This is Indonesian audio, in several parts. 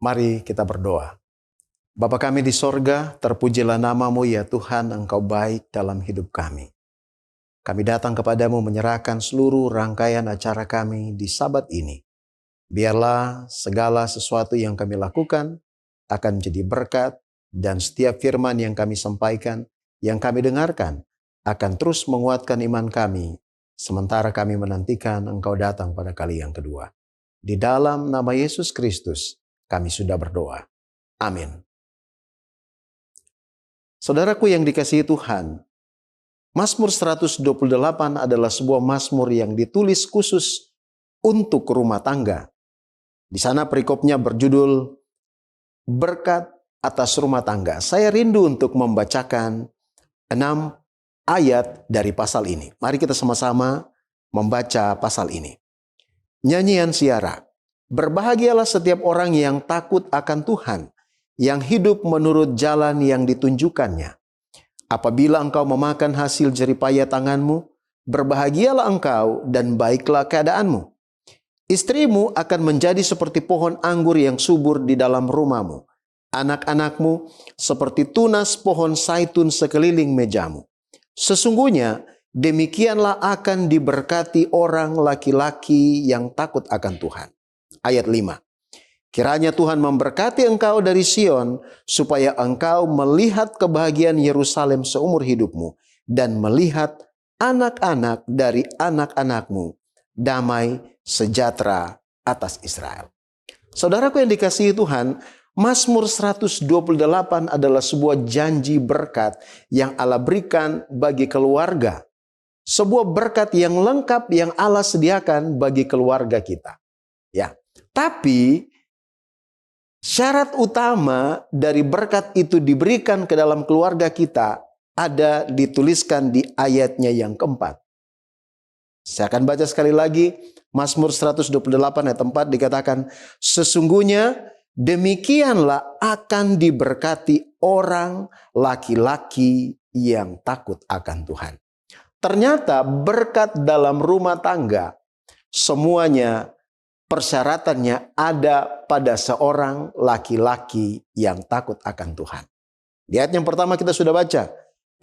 Mari kita berdoa. Bapa kami di sorga, terpujilah nama-Mu ya Tuhan, Engkau baik dalam hidup kami. Kami datang kepadamu menyerahkan seluruh rangkaian acara kami di Sabat ini. Biarlah segala sesuatu yang kami lakukan akan menjadi berkat, dan setiap firman yang kami sampaikan, yang kami dengarkan, akan terus menguatkan iman kami, sementara kami menantikan Engkau datang pada kali yang kedua. Di dalam nama Yesus Kristus, kami sudah berdoa. Amin. Saudaraku yang dikasihi Tuhan, Mazmur 128 adalah sebuah mazmur yang ditulis khusus untuk rumah tangga. Di sana perikopnya berjudul Berkat atas Rumah Tangga. Saya rindu untuk membacakan 6 ayat dari pasal ini. Mari kita sama-sama membaca pasal ini. Nyanyian Siara. Berbahagialah setiap orang yang takut akan Tuhan, yang hidup menurut jalan yang ditunjukkannya. Apabila engkau memakan hasil jeripaya tanganmu, berbahagialah engkau dan baiklah keadaanmu. Istrimu akan menjadi seperti pohon anggur yang subur di dalam rumahmu. Anak-anakmu seperti tunas pohon zaitun sekeliling mejamu. Sesungguhnya demikianlah akan diberkati orang laki-laki yang takut akan Tuhan. Ayat 5. Kiranya Tuhan memberkati engkau dari Sion, supaya engkau melihat kebahagiaan Yerusalem seumur hidupmu, dan melihat anak-anak dari anak-anakmu, damai sejahtera atas Israel. Saudaraku yang dikasihi Tuhan, Mazmur 128 adalah sebuah janji berkat yang Allah berikan bagi keluarga. Sebuah berkat yang lengkap yang Allah sediakan bagi keluarga kita. Ya. Tapi syarat utama dari berkat itu diberikan ke dalam keluarga kita ada dituliskan di ayatnya yang keempat. Saya akan baca sekali lagi. Mazmur 128 ayat 4 dikatakan, sesungguhnya demikianlah akan diberkati orang laki-laki yang takut akan Tuhan. Ternyata berkat dalam rumah tangga semuanya persyaratannya ada pada seorang laki-laki yang takut akan Tuhan. Di ayat yang pertama kita sudah baca.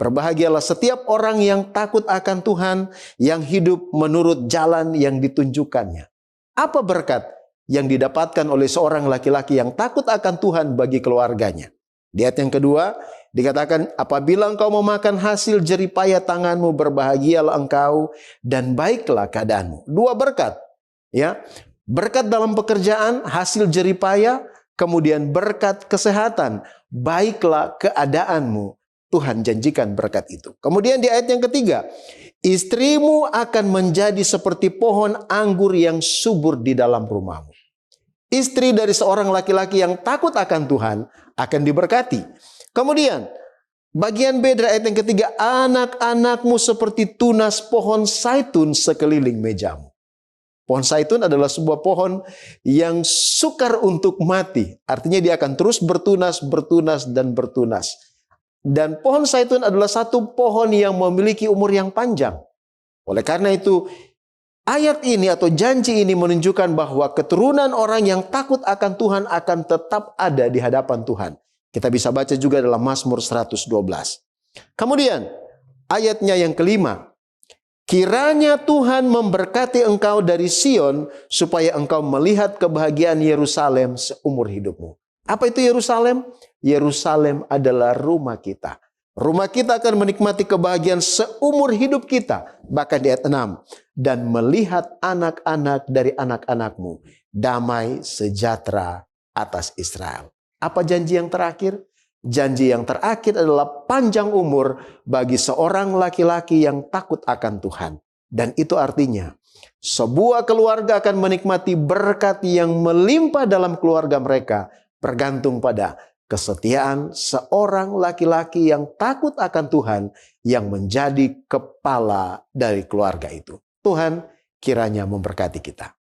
Berbahagialah setiap orang yang takut akan Tuhan, yang hidup menurut jalan yang ditunjukkannya. Apa berkat yang didapatkan oleh seorang laki-laki yang takut akan Tuhan bagi keluarganya? Di ayat yang kedua dikatakan, apabila engkau memakan hasil jeripaya tanganmu, berbahagialah engkau dan baiklah keadaanmu. Dua berkat. Ya. Berkat dalam pekerjaan, hasil jeripaya, kemudian berkat kesehatan, baiklah keadaanmu. Tuhan janjikan berkat itu. Kemudian di ayat yang ketiga, istrimu akan menjadi seperti pohon anggur yang subur di dalam rumahmu. Istri dari seorang laki-laki yang takut akan Tuhan akan diberkati. Kemudian, bagian beda ayat yang ketiga, anak-anakmu seperti tunas pohon zaitun sekeliling mejamu. Pohon zaitun adalah sebuah pohon yang sukar untuk mati. Artinya dia akan terus bertunas, bertunas, dan bertunas. Dan pohon zaitun adalah satu pohon yang memiliki umur yang panjang. Oleh karena itu, ayat ini atau janji ini menunjukkan bahwa keturunan orang yang takut akan Tuhan akan tetap ada di hadapan Tuhan. Kita bisa baca juga dalam Mazmur 112. Kemudian, ayatnya yang kelima. Kiranya Tuhan memberkati engkau dari Sion, supaya engkau melihat kebahagiaan Yerusalem seumur hidupmu. Apa itu Yerusalem? Yerusalem adalah rumah kita. Rumah kita akan menikmati kebahagiaan seumur hidup kita. Bahkan di ayat 6. Dan melihat anak-anak dari anak-anakmu, damai sejahtera atas Israel. Apa janji yang terakhir? Janji yang terakhir adalah panjang umur bagi seorang laki-laki yang takut akan Tuhan. Dan itu artinya sebuah keluarga akan menikmati berkat yang melimpah dalam keluarga mereka, bergantung pada kesetiaan seorang laki-laki yang takut akan Tuhan yang menjadi kepala dari keluarga itu. Tuhan kiranya memberkati kita.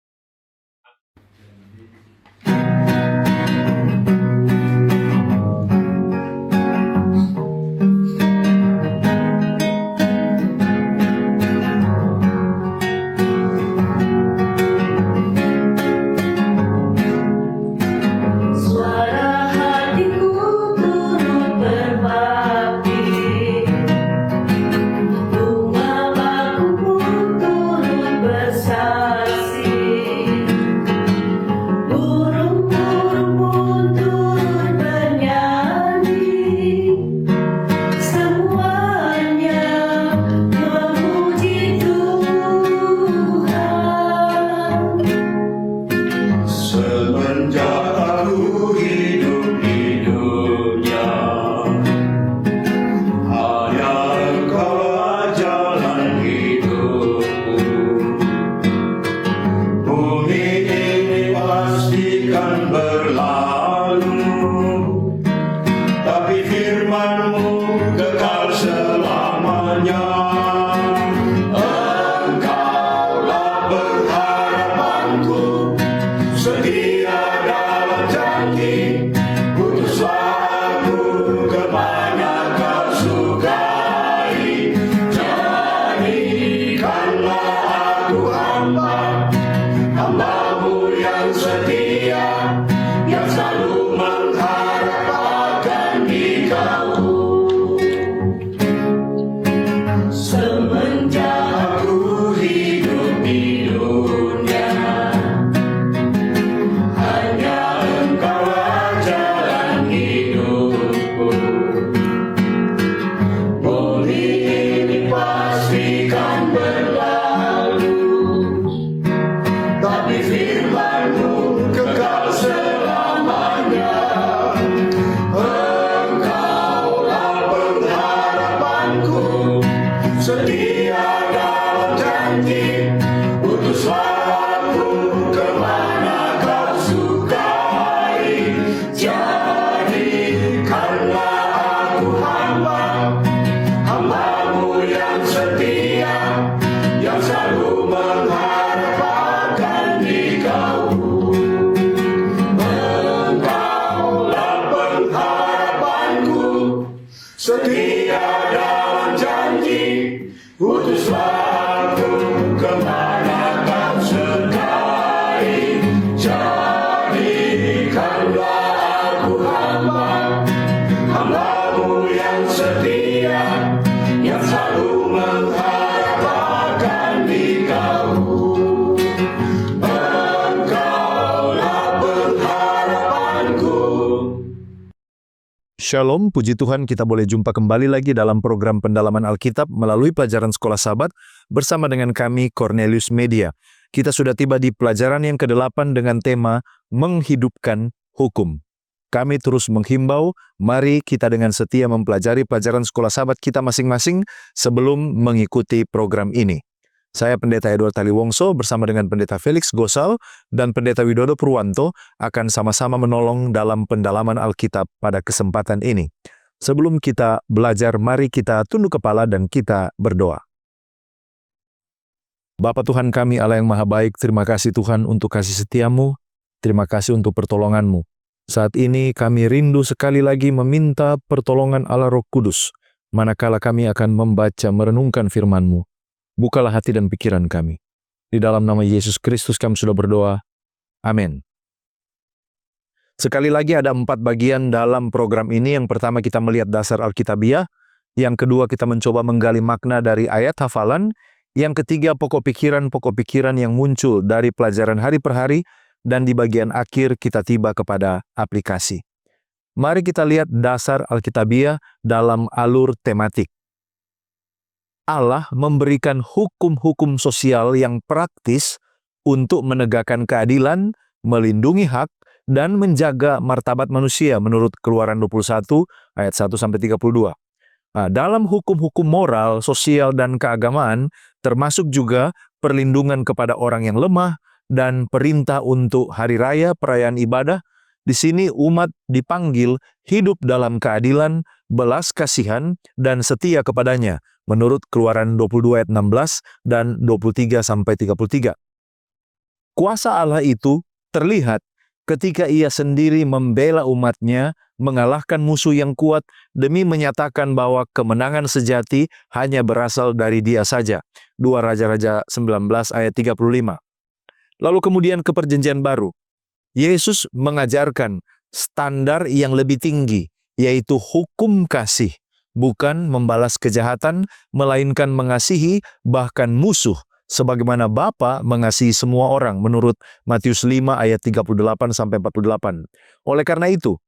firman-Mu kekal selamanya. Engkaulah pengharapanku, setia dalam janji. Utuslah aku kemana Kau sukai. Jadikanlah aku hamba-Mu yang setia, yang selalu mengharap akan Dikau. Engkaulah pengharapanku, setia dalam janji. Utuslah aku kemana Kau sukai. Jadikanlah aku hamba-Mu yang setia, yang selalu mengharap akan Dikau. Engkaulah pengharapanku. Shalom, puji Tuhan kita boleh jumpa kembali lagi dalam program pendalaman Alkitab melalui pelajaran Sekolah Sabat bersama dengan kami Cornelius Media. Kita sudah tiba di pelajaran yang ke-8 dengan tema menghidupkan hukum. Kami terus menghimbau, mari kita dengan setia mempelajari pelajaran Sekolah Sabat kita masing-masing sebelum mengikuti program ini. Saya Pendeta Edward Taliwongso bersama dengan Pendeta Felix Gosal dan Pendeta Widodo Purwanto akan sama-sama menolong dalam pendalaman Alkitab pada kesempatan ini. Sebelum kita belajar, mari kita tunduk kepala dan kita berdoa. Bapa Tuhan kami Allah yang Maha Baik, terima kasih Tuhan untuk kasih setiamu, terima kasih untuk pertolonganmu. Saat ini kami rindu sekali lagi meminta pertolongan Allah Roh Kudus, manakala kami akan membaca merenungkan firman-Mu. Bukalah hati dan pikiran kami. Di dalam nama Yesus Kristus kami sudah berdoa. Amin. Sekali lagi ada 4 bagian dalam program ini. Yang pertama kita melihat dasar Alkitabiah. Yang kedua kita mencoba menggali makna dari ayat hafalan. Yang ketiga pokok pikiran yang muncul dari pelajaran hari per hari. Dan di bagian akhir kita tiba kepada aplikasi. Mari kita lihat dasar Alkitabiah dalam alur tematik. Allah memberikan hukum-hukum sosial yang praktis untuk menegakkan keadilan, melindungi hak, dan menjaga martabat manusia menurut Keluaran 21 ayat 1-32. Nah, dalam hukum-hukum moral, sosial, dan keagamaan termasuk juga perlindungan kepada orang yang lemah dan perintah untuk hari raya, perayaan ibadah. Di sini umat dipanggil hidup dalam keadilan, belas kasihan, dan setia kepadanya menurut Keluaran 22 ayat 16 dan 23-33. Kuasa Allah itu terlihat ketika Ia sendiri membela umatnya, mengalahkan musuh yang kuat demi menyatakan bahwa kemenangan sejati hanya berasal dari Dia saja. 2 Raja-Raja 19 ayat 35. Lalu kemudian ke Perjanjian Baru. Yesus mengajarkan standar yang lebih tinggi, yaitu hukum kasih. Bukan membalas kejahatan, melainkan mengasihi bahkan musuh, sebagaimana Bapa mengasihi semua orang, menurut Matius 5 ayat 38-48. Oleh karena itu,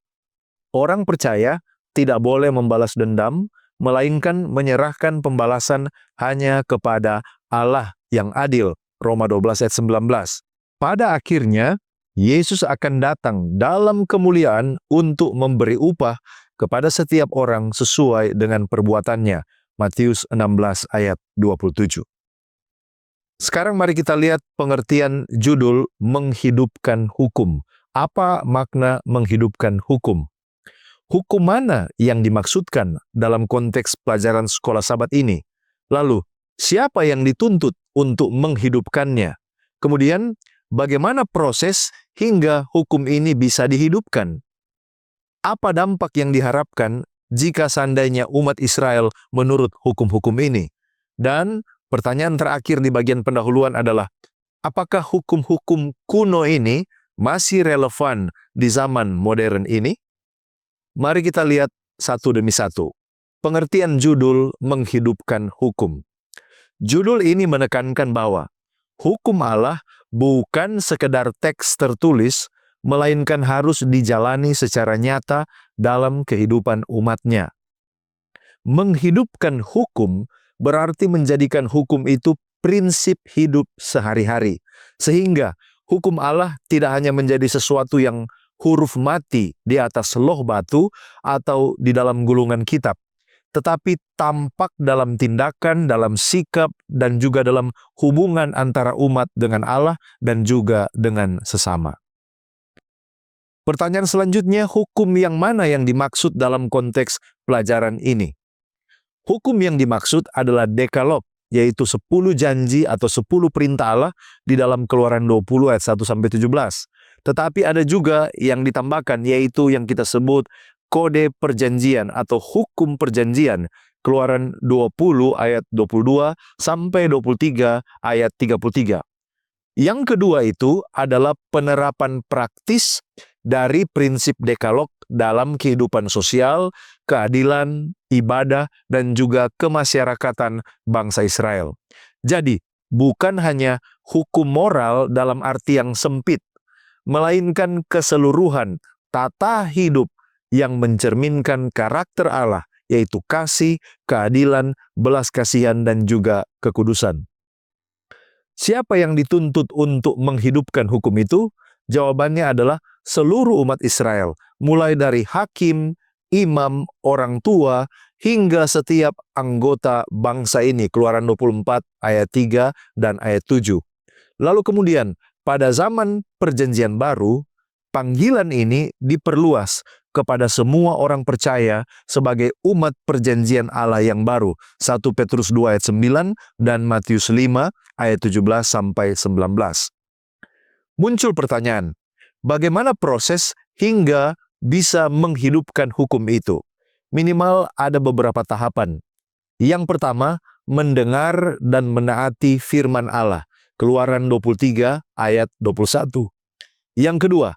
orang percaya tidak boleh membalas dendam, melainkan menyerahkan pembalasan hanya kepada Allah yang adil, Roma 12 ayat 19. Pada akhirnya, Yesus akan datang dalam kemuliaan untuk memberi upah kepada setiap orang sesuai dengan perbuatannya. Matius 16 ayat 27. Sekarang mari kita lihat pengertian judul menghidupkan hukum. Apa makna menghidupkan hukum? Hukum mana yang dimaksudkan dalam konteks pelajaran Sekolah Sabat ini? Lalu, siapa yang dituntut untuk menghidupkannya? Kemudian, bagaimana proses hingga hukum ini bisa dihidupkan? Apa dampak yang diharapkan jika seandainya umat Israel menurut hukum-hukum ini? Dan pertanyaan terakhir di bagian pendahuluan adalah, apakah hukum-hukum kuno ini masih relevan di zaman modern ini? Mari kita lihat satu demi satu. Pengertian judul menghidupkan hukum. Judul ini menekankan bahwa hukum Allah bukan sekedar teks tertulis, melainkan harus dijalani secara nyata dalam kehidupan umatnya. Menghidupkan hukum berarti menjadikan hukum itu prinsip hidup sehari-hari, sehingga Hukum Allah tidak hanya menjadi sesuatu yang huruf mati di atas loh batu atau di dalam gulungan kitab, tetapi tampak dalam tindakan, dalam sikap, dan juga dalam hubungan antara umat dengan Allah dan juga dengan sesama. Pertanyaan selanjutnya, hukum yang mana yang dimaksud dalam konteks pelajaran ini? Hukum yang dimaksud adalah Dekalog, yaitu 10 janji atau 10 perintah Allah di dalam Keluaran 20 ayat 1-17. Tetapi ada juga yang ditambahkan, yaitu yang kita sebut Kode Perjanjian atau Hukum Perjanjian, Keluaran 20 ayat 22 sampai 23 ayat 33. Yang kedua itu adalah penerapan praktis dari prinsip Dekalog dalam kehidupan sosial, keadilan, ibadah, dan juga kemasyarakatan bangsa Israel. Jadi, bukan hanya hukum moral dalam arti yang sempit, melainkan keseluruhan tata hidup yang mencerminkan karakter Allah, yaitu kasih, keadilan, belas kasihan, dan juga kekudusan. Siapa yang dituntut untuk menghidupkan hukum itu? Jawabannya adalah seluruh umat Israel, mulai dari hakim, imam, orang tua, hingga setiap anggota bangsa ini. Keluaran 24 ayat 3 dan ayat 7. Lalu kemudian, pada zaman Perjanjian Baru, panggilan ini diperluas kepada semua orang percaya sebagai umat perjanjian Allah yang baru. 1 Petrus 2 ayat 9 dan Matius 5 ayat 17-19. Muncul pertanyaan, bagaimana proses hingga bisa menghidupkan hukum itu? Minimal ada beberapa tahapan. Yang pertama, mendengar dan menaati firman Allah. Keluaran 23 ayat 21. Yang kedua,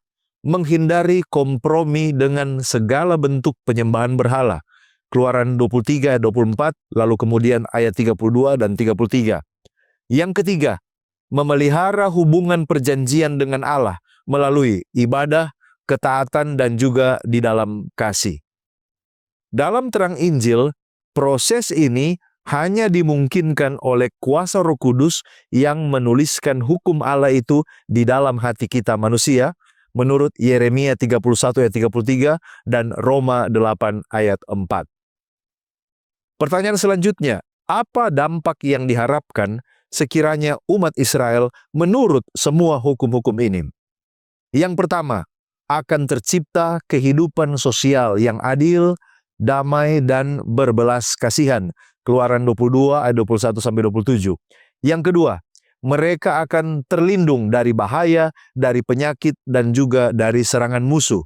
menghindari kompromi dengan segala bentuk penyembahan berhala. Keluaran 23 ayat 24, lalu kemudian ayat 32 dan 33. Yang ketiga, memelihara hubungan perjanjian dengan Allah melalui ibadah, ketaatan, dan juga di dalam kasih. Dalam terang Injil, proses ini hanya dimungkinkan oleh kuasa Roh Kudus yang menuliskan hukum Allah itu di dalam hati kita manusia, menurut Yeremia 31 ayat 33 dan Roma 8 ayat 4. Pertanyaan selanjutnya, apa dampak yang diharapkan sekiranya umat Israel menurut semua hukum-hukum ini? Yang pertama, akan tercipta kehidupan sosial yang adil, damai, dan berbelas kasihan. Keluaran 22 ayat 21-27. Yang kedua, mereka akan terlindung dari bahaya, dari penyakit, dan juga dari serangan musuh.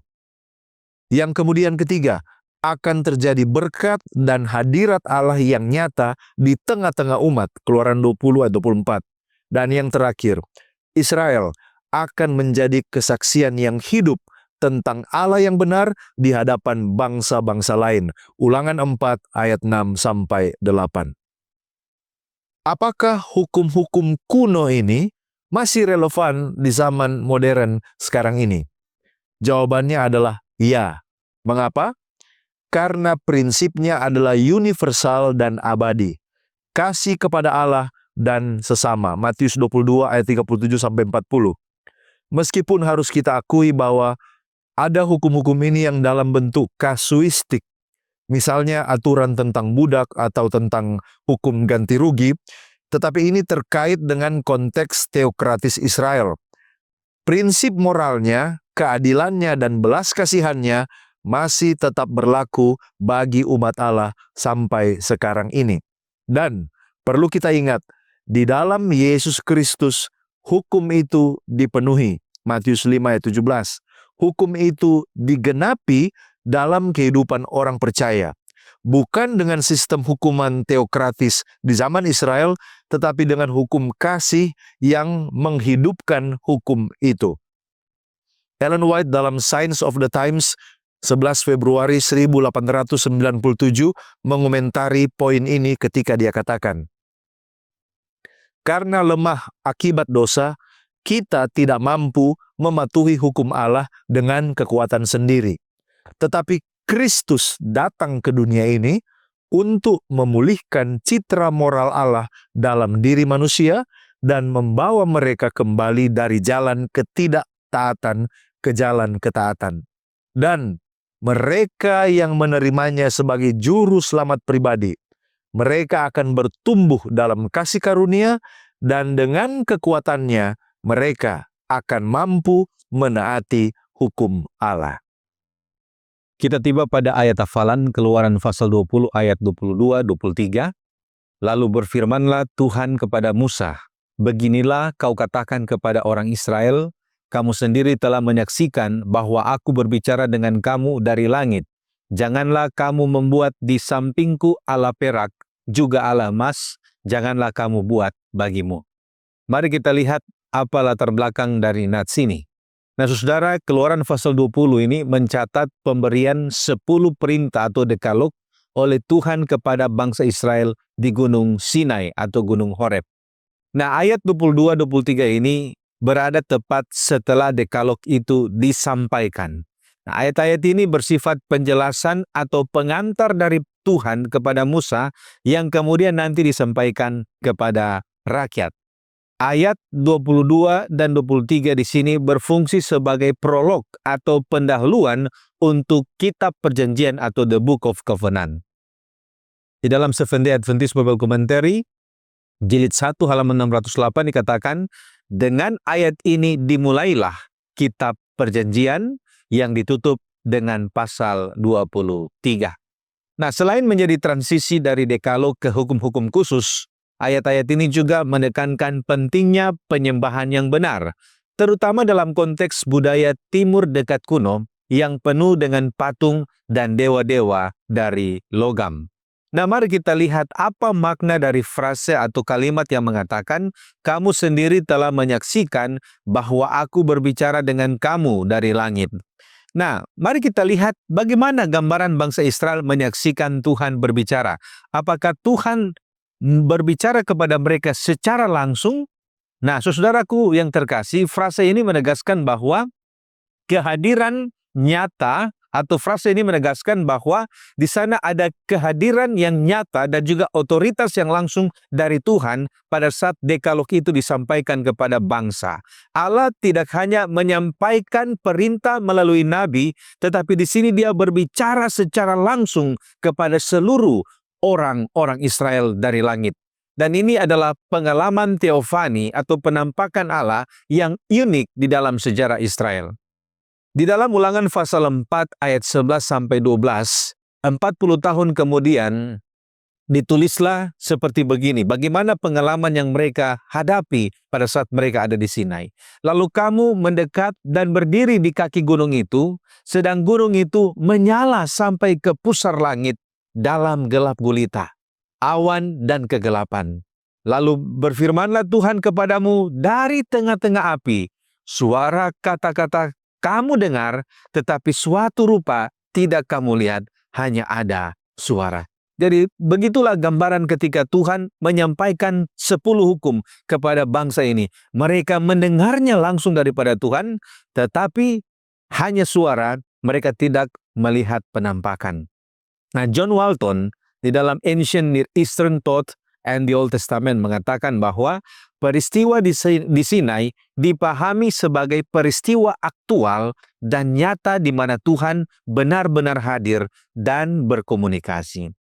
Yang kemudian ketiga, akan terjadi berkat dan hadirat Allah yang nyata di tengah-tengah umat. Keluaran 20 ayat 24. Dan yang terakhir, Israel akan menjadi kesaksian yang hidup tentang Allah yang benar di hadapan bangsa-bangsa lain. Ulangan 4 ayat 6-8. Apakah hukum-hukum kuno ini masih relevan di zaman modern sekarang ini? Jawabannya adalah ya. Mengapa? Karena prinsipnya adalah universal dan abadi. Kasih kepada Allah dan sesama. Matius 22 ayat 37-40. Meskipun harus kita akui bahwa ada hukum-hukum ini yang dalam bentuk kasuistik, misalnya aturan tentang budak atau tentang hukum ganti rugi, tetapi ini terkait dengan konteks teokratis Israel. Prinsip moralnya, keadilannya, dan belas kasihannya masih tetap berlaku bagi umat Allah sampai sekarang ini. Dan perlu kita ingat, di dalam Yesus Kristus, hukum itu dipenuhi. Matius 5 ayat 17. Hukum itu digenapi dalam kehidupan orang percaya. Bukan dengan sistem hukuman teokratis di zaman Israel, tetapi dengan hukum kasih yang menghidupkan hukum itu. Ellen White dalam Signs of the Times 11 Februari 1897 mengomentari poin ini ketika dia katakan, karena lemah akibat dosa, kita tidak mampu mematuhi hukum Allah dengan kekuatan sendiri. Tetapi Kristus datang ke dunia ini untuk memulihkan citra moral Allah dalam diri manusia dan membawa mereka kembali dari jalan ketidaktaatan ke jalan ketaatan. Dan mereka yang menerimanya sebagai juru selamat pribadi, mereka akan bertumbuh dalam kasih karunia, dan dengan kekuatannya mereka akan mampu menaati hukum Allah. Kita tiba pada ayat hafalan Keluaran pasal 20 ayat 22-23. Lalu berfirmanlah Tuhan kepada Musa, beginilah kau katakan kepada orang Israel, kamu sendiri telah menyaksikan bahwa aku berbicara dengan kamu dari langit. Janganlah kamu membuat di sampingku ala perak, juga ala emas, janganlah kamu buat bagimu. Mari kita lihat apa latar belakang dari nats ini. Nah, saudara, Keluaran pasal 20 ini mencatat pemberian 10 perintah atau dekalog oleh Tuhan kepada bangsa Israel di Gunung Sinai atau Gunung Horeb. Nah, ayat 22-23 ini berada tepat setelah dekalog itu disampaikan. Nah, ayat-ayat ini bersifat penjelasan atau pengantar dari Tuhan kepada Musa yang kemudian nanti disampaikan kepada rakyat. Ayat 22 dan 23 di sini berfungsi sebagai prolog atau pendahuluan untuk kitab perjanjian atau The Book of Covenant. Di dalam Seventh-day Adventist Bible Commentary, jilid 1 halaman 608 dikatakan, dengan ayat ini dimulailah kitab perjanjian yang ditutup dengan pasal 23. Nah, selain menjadi transisi dari dekalog ke hukum-hukum khusus, ayat-ayat ini juga menekankan pentingnya penyembahan yang benar, terutama dalam konteks budaya Timur dekat kuno yang penuh dengan patung dan dewa-dewa dari logam. Nah, mari kita lihat apa makna dari frase atau kalimat yang mengatakan, kamu sendiri telah menyaksikan bahwa aku berbicara dengan kamu dari langit. Nah, mari kita lihat bagaimana gambaran bangsa Israel menyaksikan Tuhan berbicara. Apakah Tuhan berbicara kepada mereka secara langsung? Nah, saudaraku yang terkasih, frase ini menegaskan bahwa kehadiran nyata atau frase ini menegaskan bahwa di sana ada kehadiran yang nyata dan juga otoritas yang langsung dari Tuhan pada saat dekalog itu disampaikan kepada bangsa. Allah tidak hanya menyampaikan perintah melalui nabi, tetapi di sini dia berbicara secara langsung kepada seluruh orang-orang Israel dari langit. Dan ini adalah pengalaman teofani atau penampakan Allah yang unik di dalam sejarah Israel. Di dalam Ulangan pasal 4 ayat 11-12, 40 tahun kemudian ditulislah seperti begini, bagaimana pengalaman yang mereka hadapi pada saat mereka ada di Sinai. Lalu kamu mendekat dan berdiri di kaki gunung itu, sedang gunung itu menyala sampai ke pusar langit dalam gelap gulita, awan dan kegelapan. Lalu berfirmanlah Tuhan kepadamu dari tengah-tengah api, suara kata-kata kamu dengar, tetapi suatu rupa tidak kamu lihat, hanya ada suara. Jadi begitulah gambaran ketika Tuhan menyampaikan 10 hukum kepada bangsa ini. Mereka mendengarnya langsung daripada Tuhan, tetapi hanya suara, mereka tidak melihat penampakan. Nah, John Walton di dalam Ancient Near Eastern Thought and the Old Testament mengatakan bahwa peristiwa di Sinai dipahami sebagai peristiwa aktual dan nyata di mana Tuhan benar-benar hadir dan berkomunikasi.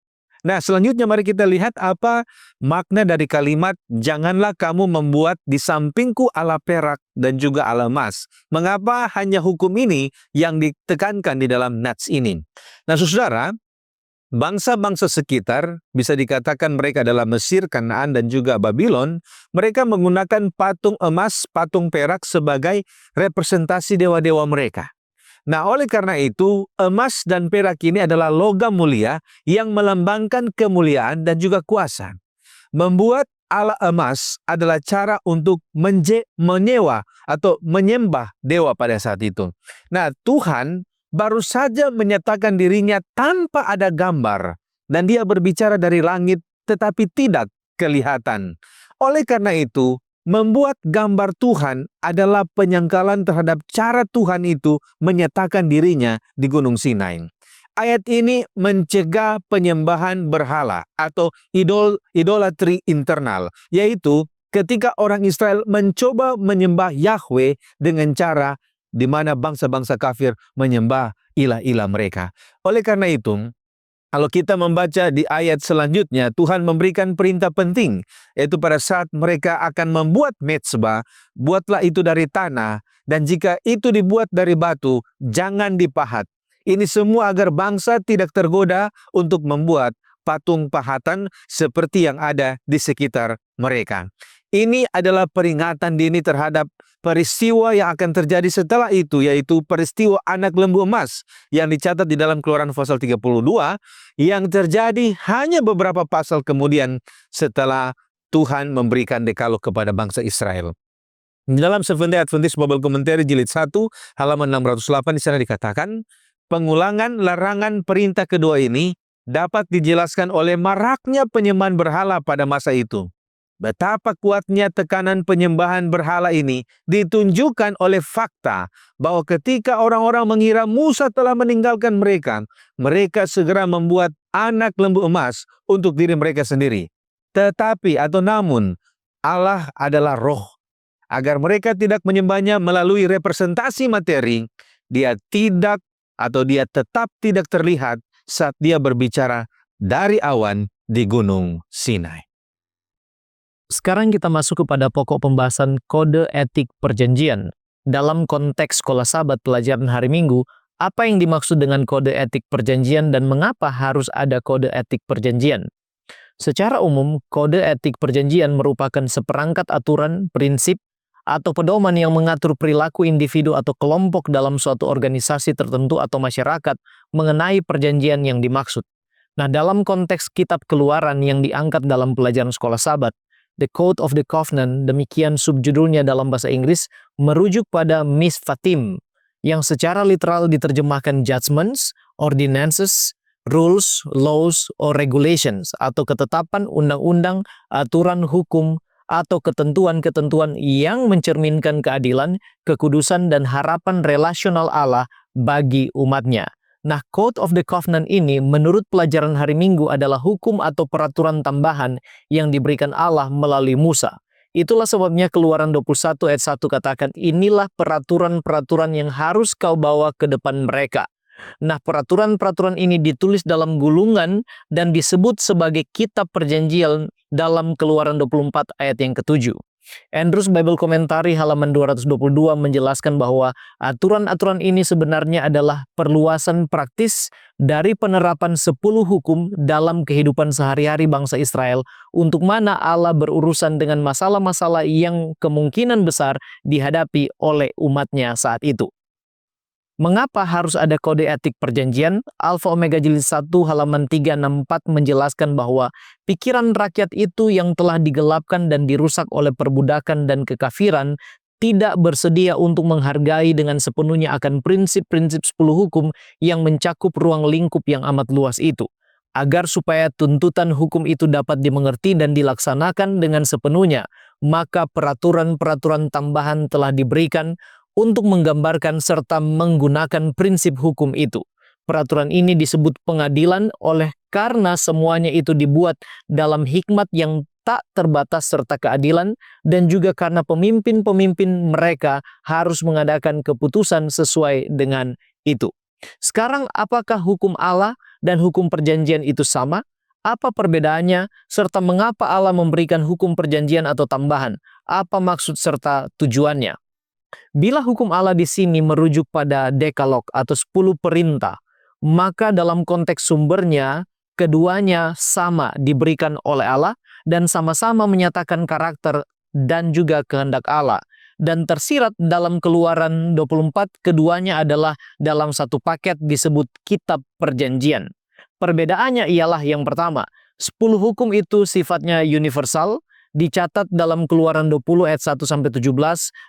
Nah, selanjutnya mari kita lihat apa makna dari kalimat janganlah kamu membuat di sampingku ala perak dan juga ala emas. Mengapa hanya hukum ini yang ditekankan di dalam nats ini? Nah, saudara, bangsa-bangsa sekitar, bisa dikatakan mereka adalah Mesir, Kanaan, dan juga Babylon, mereka menggunakan patung emas, patung perak sebagai representasi dewa-dewa mereka. Nah, oleh karena itu, emas dan perak ini adalah logam mulia yang melambangkan kemuliaan dan juga kuasa. Membuat ala emas adalah cara untuk menyewa atau menyembah dewa pada saat itu. Nah, Tuhan baru saja menyatakan dirinya tanpa ada gambar, dan dia berbicara dari langit tetapi tidak kelihatan. Oleh karena itu, membuat gambar Tuhan adalah penyangkalan terhadap cara Tuhan itu menyatakan dirinya di Gunung Sinai. Ayat ini mencegah penyembahan berhala atau idolatry internal, yaitu ketika orang Israel mencoba menyembah Yahweh dengan cara di mana bangsa-bangsa kafir menyembah ilah-ilah mereka. Oleh karena itu, kalau kita membaca di ayat selanjutnya, Tuhan memberikan perintah penting, yaitu pada saat mereka akan membuat mezbah, buatlah itu dari tanah, dan jika itu dibuat dari batu, jangan dipahat. Ini semua agar bangsa tidak tergoda untuk membuat patung pahatan seperti yang ada di sekitar mereka. Ini adalah peringatan dini terhadap peristiwa yang akan terjadi setelah itu, yaitu peristiwa anak lembu emas yang dicatat di dalam Keluaran pasal 32 yang terjadi hanya beberapa pasal kemudian setelah Tuhan memberikan dekalog kepada bangsa Israel. Di dalam Seventh Day Adventist Bible Commentary jilid 1 halaman 608 di sana dikatakan, pengulangan larangan perintah kedua ini dapat dijelaskan oleh maraknya penyembahan berhala pada masa itu. Betapa kuatnya tekanan penyembahan berhala ini ditunjukkan oleh fakta bahwa ketika orang-orang mengira Musa telah meninggalkan mereka, mereka segera membuat anak lembu emas untuk diri mereka sendiri. Tetapi atau namun, Allah adalah roh. Agar mereka tidak menyembahnya melalui representasi materi, dia tetap tidak terlihat saat dia berbicara dari awan di Gunung Sinai. Sekarang kita masuk kepada pokok pembahasan kode etik perjanjian. Dalam konteks sekolah Sabat pelajaran hari Minggu, apa yang dimaksud dengan kode etik perjanjian dan mengapa harus ada kode etik perjanjian? Secara umum, kode etik perjanjian merupakan seperangkat aturan, prinsip, atau pedoman yang mengatur perilaku individu atau kelompok dalam suatu organisasi tertentu atau masyarakat mengenai perjanjian yang dimaksud. Nah, dalam konteks kitab Keluaran yang diangkat dalam pelajaran sekolah Sabat, The Code of the Covenant, demikian subjudulnya dalam bahasa Inggris, merujuk pada misfatim, yang secara literal diterjemahkan judgments, ordinances, rules, laws, or regulations, atau ketetapan, undang-undang, aturan hukum, atau ketentuan-ketentuan yang mencerminkan keadilan, kekudusan, dan harapan relasional Allah bagi umatnya. Nah, Code of the Covenant ini menurut pelajaran hari Minggu adalah hukum atau peraturan tambahan yang diberikan Allah melalui Musa. Itulah sebabnya Keluaran 21 ayat 1 katakan, inilah peraturan-peraturan yang harus kau bawa ke depan mereka. Nah, peraturan-peraturan ini ditulis dalam gulungan dan disebut sebagai kitab perjanjian dalam Keluaran 24 ayat yang ke-7. Andrews Bible Commentary halaman 222 menjelaskan bahwa aturan-aturan ini sebenarnya adalah perluasan praktis dari penerapan 10 hukum dalam kehidupan sehari-hari bangsa Israel, untuk mana Allah berurusan dengan masalah-masalah yang kemungkinan besar dihadapi oleh umatnya saat itu. Mengapa harus ada kode etik perjanjian? Alfa Omega jilid 1 halaman 364 menjelaskan bahwa pikiran rakyat itu yang telah digelapkan dan dirusak oleh perbudakan dan kekafiran tidak bersedia untuk menghargai dengan sepenuhnya akan prinsip-prinsip 10 hukum yang mencakup ruang lingkup yang amat luas itu. Agar supaya tuntutan hukum itu dapat dimengerti dan dilaksanakan dengan sepenuhnya, maka peraturan-peraturan tambahan telah diberikan untuk menggambarkan serta menggunakan prinsip hukum itu. Peraturan ini disebut pengadilan oleh karena semuanya itu dibuat dalam hikmat yang tak terbatas serta keadilan, dan juga karena pemimpin-pemimpin mereka harus mengadakan keputusan sesuai dengan itu. Sekarang, apakah hukum Allah dan hukum perjanjian itu sama? Apa perbedaannya? Serta mengapa Allah memberikan hukum perjanjian atau tambahan? Apa maksud serta tujuannya? Bila hukum Allah di sini merujuk pada dekalog atau 10 perintah, maka dalam konteks sumbernya, keduanya sama diberikan oleh Allah dan sama-sama menyatakan karakter dan juga kehendak Allah. Dan tersirat dalam Keluaran 24, keduanya adalah dalam satu paket disebut kitab perjanjian. Perbedaannya ialah yang pertama, 10 hukum itu sifatnya universal, dicatat dalam Keluaran 20 ayat 1-17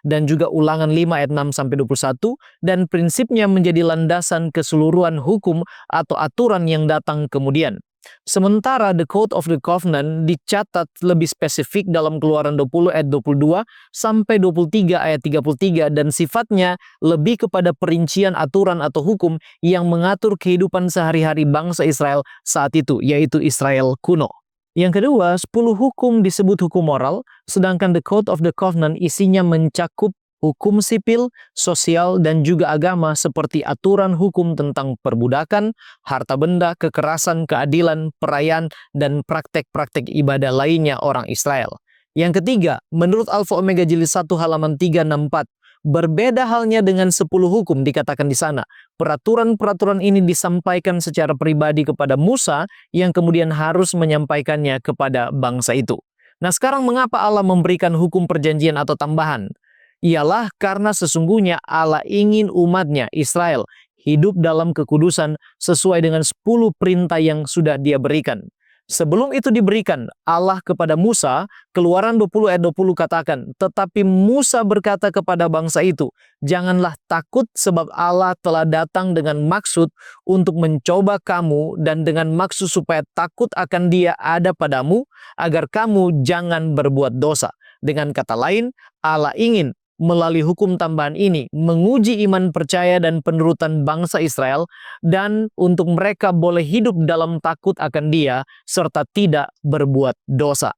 dan juga Ulangan 5 ayat 6-21, dan prinsipnya menjadi landasan keseluruhan hukum atau aturan yang datang kemudian. Sementara The Code of the Covenant dicatat lebih spesifik dalam Keluaran 20 ayat 22 sampai 23 ayat 33 dan sifatnya lebih kepada perincian aturan atau hukum yang mengatur kehidupan sehari-hari bangsa Israel saat itu, yaitu Israel kuno. Yang kedua, 10 hukum disebut hukum moral, sedangkan the Code of the Covenant isinya mencakup hukum sipil, sosial, dan juga agama seperti aturan hukum tentang perbudakan, harta benda, kekerasan, keadilan, perayaan, dan praktek-praktek ibadah lainnya orang Israel. Yang ketiga, menurut Alfa Omega Jilid 1 halaman 364, berbeda halnya dengan 10 hukum dikatakan di sana. Peraturan-peraturan ini disampaikan secara pribadi kepada Musa yang kemudian harus menyampaikannya kepada bangsa itu. Nah, sekarang mengapa Allah memberikan hukum perjanjian atau tambahan? Ialah karena sesungguhnya Allah ingin umatnya Israel hidup dalam kekudusan sesuai dengan 10 perintah yang sudah Dia berikan. Sebelum itu diberikan, Allah kepada Musa, Keluaran 20 ayat 20 katakan, tetapi Musa berkata kepada bangsa itu, janganlah takut sebab Allah telah datang dengan maksud untuk mencoba kamu dan dengan maksud supaya takut akan Dia ada padamu, agar kamu jangan berbuat dosa. Dengan kata lain, Allah ingin melalui hukum tambahan ini menguji iman percaya dan penurutan bangsa Israel dan untuk mereka boleh hidup dalam takut akan Dia serta tidak berbuat dosa.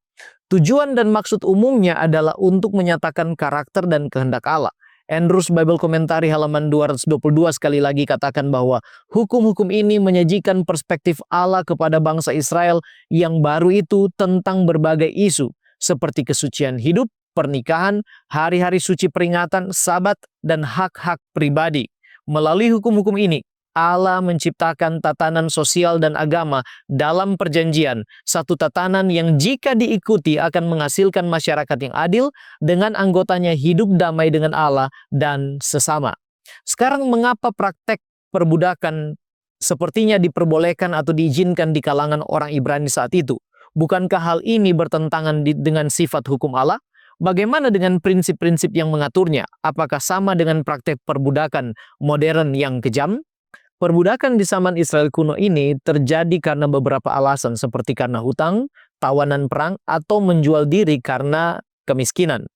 Tujuan dan maksud umumnya adalah untuk menyatakan karakter dan kehendak Allah. Andrews Bible Commentary halaman 222 sekali lagi katakan bahwa hukum-hukum ini menyajikan perspektif Allah kepada bangsa Israel yang baru itu tentang berbagai isu seperti kesucian hidup, pernikahan, hari-hari suci peringatan, sabat, dan hak-hak pribadi. Melalui hukum-hukum ini, Allah menciptakan tatanan sosial dan agama dalam perjanjian, satu tatanan yang jika diikuti akan menghasilkan masyarakat yang adil dengan anggotanya hidup damai dengan Allah dan sesama. Sekarang mengapa praktek perbudakan sepertinya diperbolehkan atau diizinkan di kalangan orang Ibrani saat itu? Bukankah hal ini bertentangan dengan sifat hukum Allah? Bagaimana dengan prinsip-prinsip yang mengaturnya? Apakah sama dengan praktek perbudakan modern yang kejam? Perbudakan di zaman Israel kuno ini terjadi karena beberapa alasan seperti karena hutang, tawanan perang, atau menjual diri karena kemiskinan.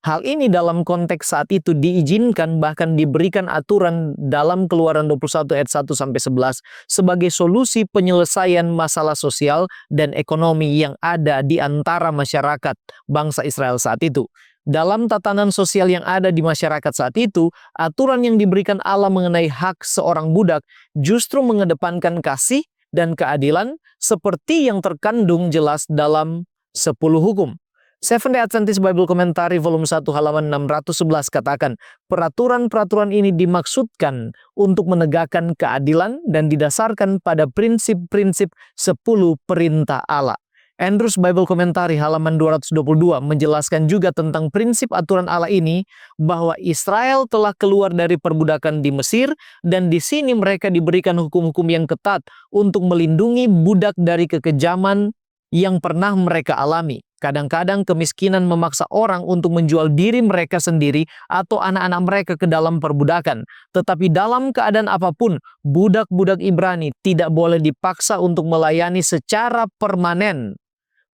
Hal ini dalam konteks saat itu diizinkan bahkan diberikan aturan dalam Keluaran 21 ayat 1-11 sebagai solusi penyelesaian masalah sosial dan ekonomi yang ada di antara masyarakat bangsa Israel saat itu. Dalam tatanan sosial yang ada di masyarakat saat itu, aturan yang diberikan Allah mengenai hak seorang budak justru mengedepankan kasih dan keadilan seperti yang terkandung jelas dalam 10 hukum. Seventh-day Adventist Bible Commentary volume 1 halaman 611 katakan, peraturan-peraturan ini dimaksudkan untuk menegakkan keadilan dan didasarkan pada prinsip-prinsip 10 perintah Allah. Andrews Bible Commentary halaman 222 menjelaskan juga tentang prinsip aturan Allah ini bahwa Israel telah keluar dari perbudakan di Mesir dan di sini mereka diberikan hukum-hukum yang ketat untuk melindungi budak dari kekejaman yang pernah mereka alami. Kadang-kadang kemiskinan memaksa orang untuk menjual diri mereka sendiri atau anak-anak mereka ke dalam perbudakan. Tetapi dalam keadaan apapun, budak-budak Ibrani tidak boleh dipaksa untuk melayani secara permanen.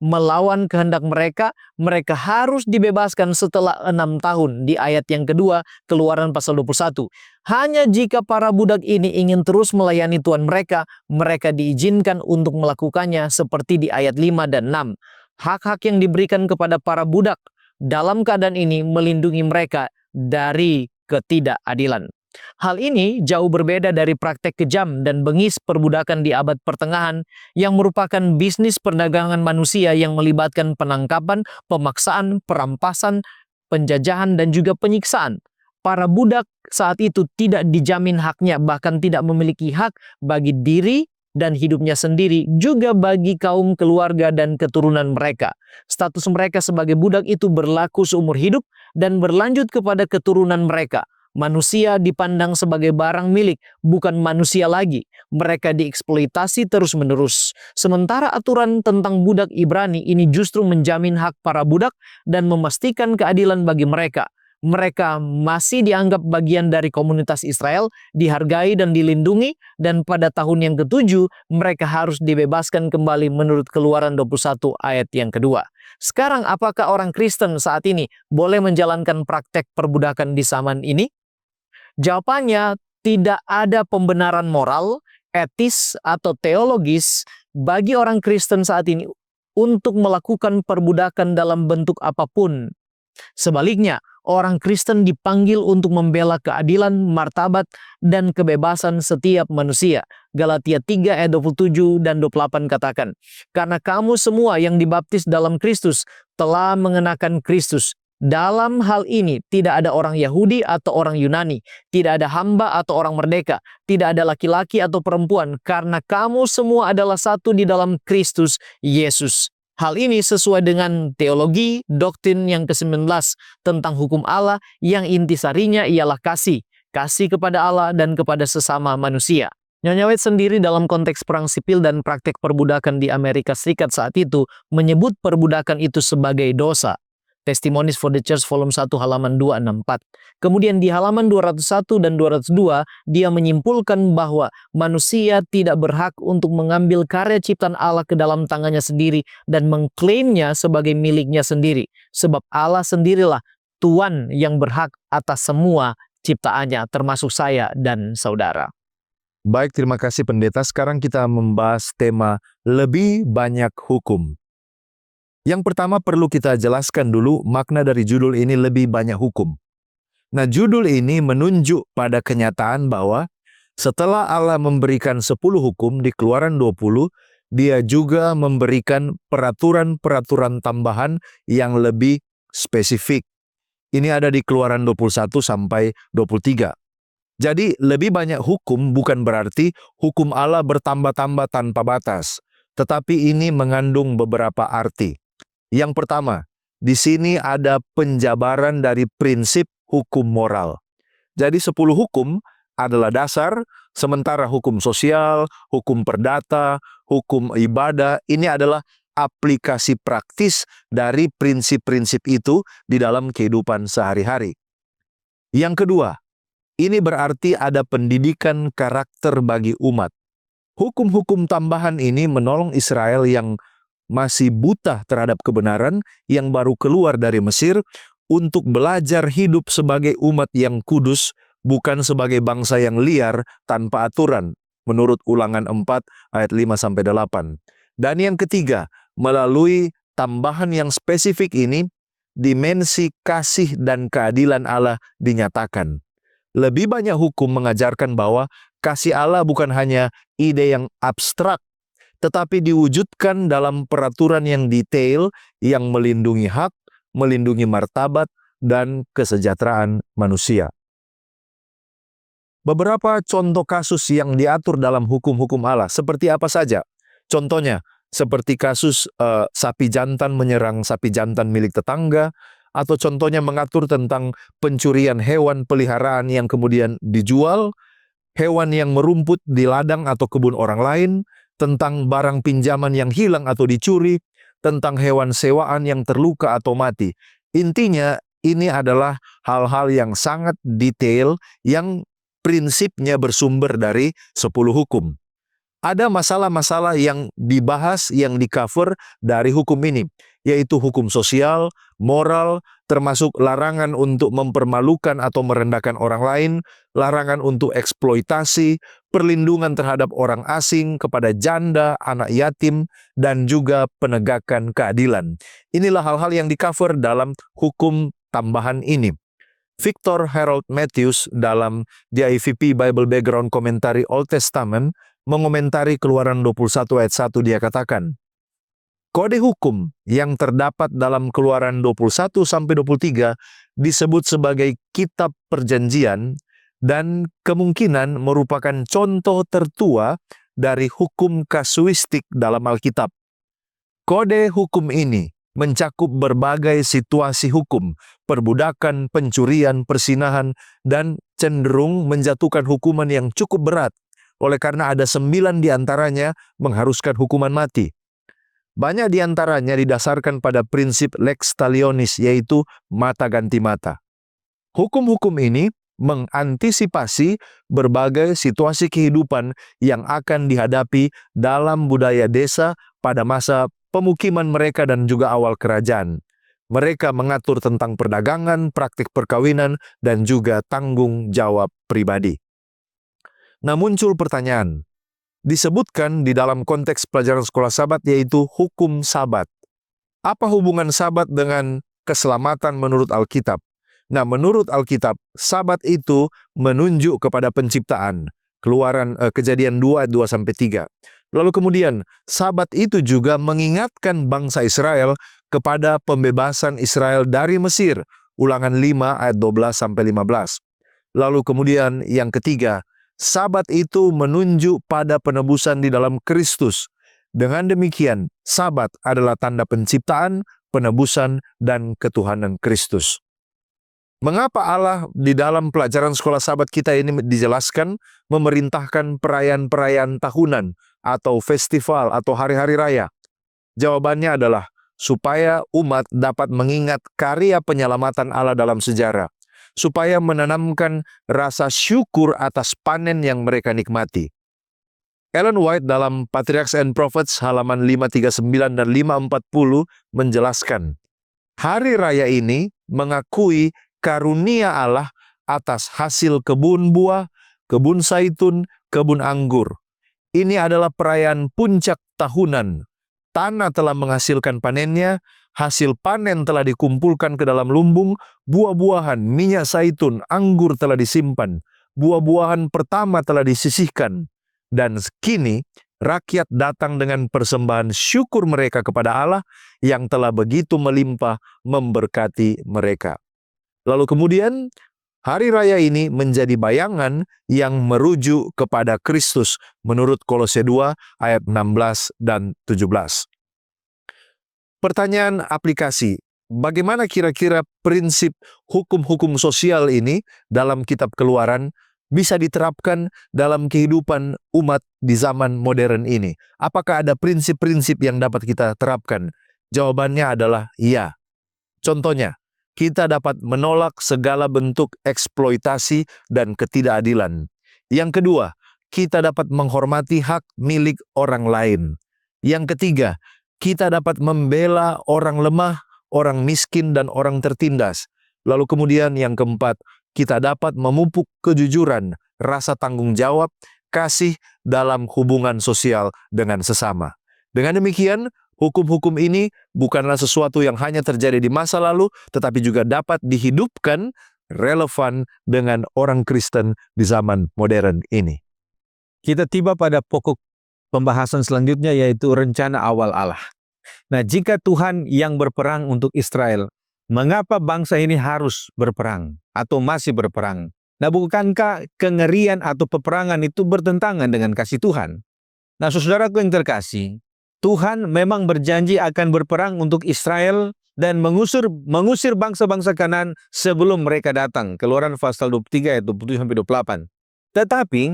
Melawan kehendak mereka, mereka harus dibebaskan setelah 6 tahun di ayat yang kedua, Keluaran pasal 21. Hanya jika para budak ini ingin terus melayani Tuhan mereka, mereka diizinkan untuk melakukannya seperti di ayat 5 dan 6. Hak-hak yang diberikan kepada para budak dalam keadaan ini melindungi mereka dari ketidakadilan. Hal ini jauh berbeda dari praktek kejam dan bengis perbudakan di abad pertengahan yang merupakan bisnis perdagangan manusia yang melibatkan penangkapan, pemaksaan, perampasan, penjajahan, dan juga penyiksaan. Para budak saat itu tidak dijamin haknya, bahkan tidak memiliki hak bagi diri dan hidupnya sendiri, juga bagi kaum keluarga dan keturunan mereka. Status mereka sebagai budak itu berlaku seumur hidup dan berlanjut kepada keturunan mereka. Manusia dipandang sebagai barang milik, bukan manusia lagi. Mereka dieksploitasi terus-menerus. Sementara aturan tentang budak Ibrani ini justru menjamin hak para budak dan memastikan keadilan bagi mereka. Mereka masih dianggap bagian dari komunitas Israel, dihargai dan dilindungi, dan pada tahun yang ke-7 mereka harus dibebaskan kembali menurut Keluaran 21 ayat yang kedua. Sekarang apakah orang Kristen saat ini boleh menjalankan praktek perbudakan di zaman ini? Jawabannya, tidak ada pembenaran moral, etis, atau teologis bagi orang Kristen saat ini untuk melakukan perbudakan dalam bentuk apapun. Sebaliknya, orang Kristen dipanggil untuk membela keadilan, martabat, dan kebebasan setiap manusia. Galatia 3 ayat 27 dan 28 katakan, "Karena kamu semua yang dibaptis dalam Kristus telah mengenakan Kristus. Dalam hal ini tidak ada orang Yahudi atau orang Yunani, tidak ada hamba atau orang merdeka, tidak ada laki-laki atau perempuan, karena kamu semua adalah satu di dalam Kristus Yesus." Hal ini sesuai dengan teologi doktrin yang ke-19 tentang hukum Allah yang intisarinya ialah kasih. Kasih kepada Allah dan kepada sesama manusia. Nyonya White sendiri dalam konteks perang sipil dan praktek perbudakan di Amerika Serikat saat itu menyebut perbudakan itu sebagai dosa. Testimonies for the Church volume 1 halaman 264. Kemudian di halaman 201 dan 202 dia menyimpulkan bahwa manusia tidak berhak untuk mengambil karya ciptaan Allah ke dalam tangannya sendiri dan mengklaimnya sebagai miliknya sendiri. Sebab Allah sendirilah Tuan yang berhak atas semua ciptaannya termasuk saya dan saudara. Baik, terima kasih pendeta. Sekarang kita membahas tema lebih banyak hukum. Yang pertama perlu kita jelaskan dulu makna dari judul ini lebih banyak hukum. Nah, judul ini menunjuk pada kenyataan bahwa setelah Allah memberikan 10 hukum di Keluaran 20, Dia juga memberikan peraturan-peraturan tambahan yang lebih spesifik. Ini ada di Keluaran 21 sampai 23. Jadi, lebih banyak hukum bukan berarti hukum Allah bertambah-tambah tanpa batas, tetapi ini mengandung beberapa arti. Yang pertama, di sini ada penjabaran dari prinsip hukum moral. Jadi 10 hukum adalah dasar, sementara hukum sosial, hukum perdata, hukum ibadah, ini adalah aplikasi praktis dari prinsip-prinsip itu di dalam kehidupan sehari-hari. Yang kedua, ini berarti ada pendidikan karakter bagi umat. Hukum-hukum tambahan ini menolong Israel yang masih buta terhadap kebenaran yang baru keluar dari Mesir untuk belajar hidup sebagai umat yang kudus, bukan sebagai bangsa yang liar tanpa aturan, menurut Ulangan 4 ayat 5-8. Dan yang ketiga, melalui tambahan yang spesifik ini, dimensi kasih dan keadilan Allah dinyatakan. Lebih banyak hukum mengajarkan bahwa kasih Allah bukan hanya ide yang abstrak, tetapi diwujudkan dalam peraturan yang detail yang melindungi hak, melindungi martabat, dan kesejahteraan manusia. Beberapa contoh kasus yang diatur dalam hukum-hukum Allah, seperti apa saja? Contohnya, seperti kasus sapi jantan menyerang sapi jantan milik tetangga, atau contohnya mengatur tentang pencurian hewan peliharaan yang kemudian dijual, hewan yang merumput di ladang atau kebun orang lain, tentang barang pinjaman yang hilang atau dicuri, tentang hewan sewaan yang terluka atau mati. Intinya, ini adalah hal-hal yang sangat detail yang prinsipnya bersumber dari 10 hukum. Ada masalah-masalah yang dibahas, yang di-cover dari hukum ini, yaitu hukum sosial, moral, termasuk larangan untuk mempermalukan atau merendahkan orang lain, larangan untuk eksploitasi, perlindungan terhadap orang asing, kepada janda, anak yatim, dan juga penegakan keadilan. Inilah hal-hal yang di-cover dalam hukum tambahan ini. Victor Harold Matthews dalam The IVP Bible Background Commentary Old Testament mengomentari Keluaran 21 ayat 1, dia katakan, kode hukum yang terdapat dalam Keluaran 21-23 disebut sebagai kitab perjanjian dan kemungkinan merupakan contoh tertua dari hukum kasuistik dalam Alkitab. Kode hukum ini mencakup berbagai situasi hukum, perbudakan, pencurian, persinahan, dan cenderung menjatuhkan hukuman yang cukup berat, oleh karena ada 9 diantaranya mengharuskan hukuman mati. Banyak diantaranya didasarkan pada prinsip lex talionis, yaitu mata ganti mata. Hukum-hukum ini mengantisipasi berbagai situasi kehidupan yang akan dihadapi dalam budaya desa pada masa pemukiman mereka dan juga awal kerajaan. Mereka mengatur tentang perdagangan, praktik perkawinan, dan juga tanggung jawab pribadi. Nah, muncul pertanyaan, disebutkan di dalam konteks pelajaran sekolah Sabat yaitu hukum Sabat. Apa hubungan Sabat dengan keselamatan menurut Alkitab? Nah, menurut Alkitab, Sabat itu menunjuk kepada penciptaan. Kejadian 2 ayat 2-3. Lalu kemudian, Sabat itu juga mengingatkan bangsa Israel kepada pembebasan Israel dari Mesir. Ulangan 5 ayat 12-15. Lalu kemudian yang ketiga, Sabat itu menunjuk pada penebusan di dalam Kristus. Dengan demikian, Sabat adalah tanda penciptaan, penebusan, dan ketuhanan Kristus. Mengapa Allah di dalam pelajaran sekolah Sabat kita ini dijelaskan memerintahkan perayaan-perayaan tahunan atau festival atau hari-hari raya? Jawabannya adalah supaya umat dapat mengingat karya penyelamatan Allah dalam sejarah, supaya menanamkan rasa syukur atas panen yang mereka nikmati. Ellen White dalam Patriarchs and Prophets halaman 539 dan 540 menjelaskan, hari raya ini mengakui karunia Allah atas hasil kebun buah, kebun zaitun, kebun anggur. Ini adalah perayaan puncak tahunan. Tanah telah menghasilkan panennya, hasil panen telah dikumpulkan ke dalam lumbung, buah-buahan, minyak zaitun, anggur telah disimpan, buah-buahan pertama telah disisihkan. Dan kini rakyat datang dengan persembahan syukur mereka kepada Allah yang telah begitu melimpah memberkati mereka. Lalu kemudian hari raya ini menjadi bayangan yang merujuk kepada Kristus menurut Kolose 2 ayat 16 dan 17. Pertanyaan aplikasi, bagaimana kira-kira prinsip hukum-hukum sosial ini dalam kitab Keluaran bisa diterapkan dalam kehidupan umat di zaman modern ini? Apakah ada prinsip-prinsip yang dapat kita terapkan? Jawabannya adalah iya. Contohnya, kita dapat menolak segala bentuk eksploitasi dan ketidakadilan. Yang kedua, kita dapat menghormati hak milik orang lain. Yang ketiga, kita dapat membela orang lemah, orang miskin, dan orang tertindas. Lalu kemudian yang keempat, kita dapat memupuk kejujuran, rasa tanggung jawab, kasih dalam hubungan sosial dengan sesama. Dengan demikian, hukum-hukum ini bukanlah sesuatu yang hanya terjadi di masa lalu, tetapi juga dapat dihidupkan relevan dengan orang Kristen di zaman modern ini. Kita tiba pada pokok pembahasan selanjutnya, yaitu rencana awal Allah. Nah, jika Tuhan yang berperang untuk Israel, mengapa bangsa ini harus berperang atau masih berperang? Nah, bukankah kengerian atau peperangan itu bertentangan dengan kasih Tuhan? Nah, saudaraku yang terkasih, Tuhan memang berjanji akan berperang untuk Israel dan mengusir bangsa-bangsa Kanaan sebelum mereka datang. Keluaran pasal 23 ayat 27-28. Tetapi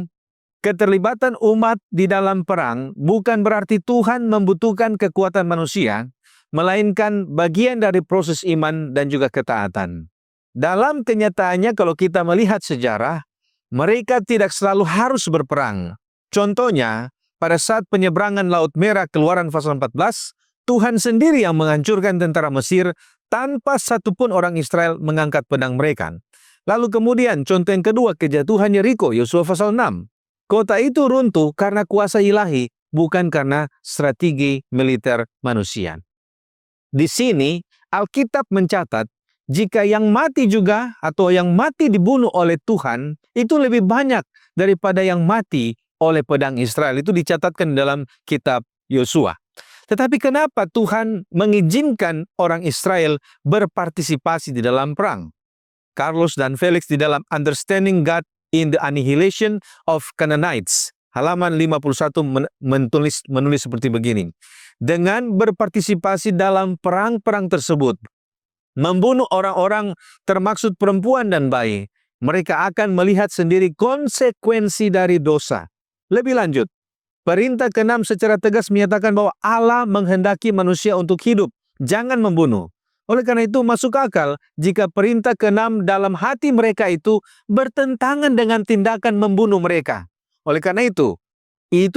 keterlibatan umat di dalam perang bukan berarti Tuhan membutuhkan kekuatan manusia, melainkan bagian dari proses iman dan juga ketaatan. Dalam kenyataannya, kalau kita melihat sejarah, mereka tidak selalu harus berperang. Contohnya, pada saat penyeberangan Laut Merah Keluaran pasal 14, Tuhan sendiri yang menghancurkan tentara Mesir tanpa satupun orang Israel mengangkat pedang mereka. Lalu kemudian, contoh yang kedua, kejatuhan Yeriko, Yosua pasal 6. Kota itu runtuh karena kuasa ilahi, bukan karena strategi militer manusia. Di sini, Alkitab mencatat, jika yang mati juga atau yang mati dibunuh oleh Tuhan, itu lebih banyak daripada yang mati oleh pedang Israel. Itu dicatatkan dalam kitab Yosua. Tetapi kenapa Tuhan mengizinkan orang Israel berpartisipasi di dalam perang? Carlos dan Felix di dalam Understanding God in the Annihilation of Canaanites, halaman 51 menulis seperti begini. Dengan berpartisipasi dalam perang-perang tersebut, membunuh orang-orang termaksud perempuan dan bayi, mereka akan melihat sendiri konsekuensi dari dosa. Lebih lanjut, perintah ke-6 secara tegas menyatakan bahwa Allah menghendaki manusia untuk hidup, jangan membunuh. Oleh karena itu masuk akal jika perintah ke-6 dalam hati mereka itu bertentangan dengan tindakan membunuh mereka. Oleh karena itu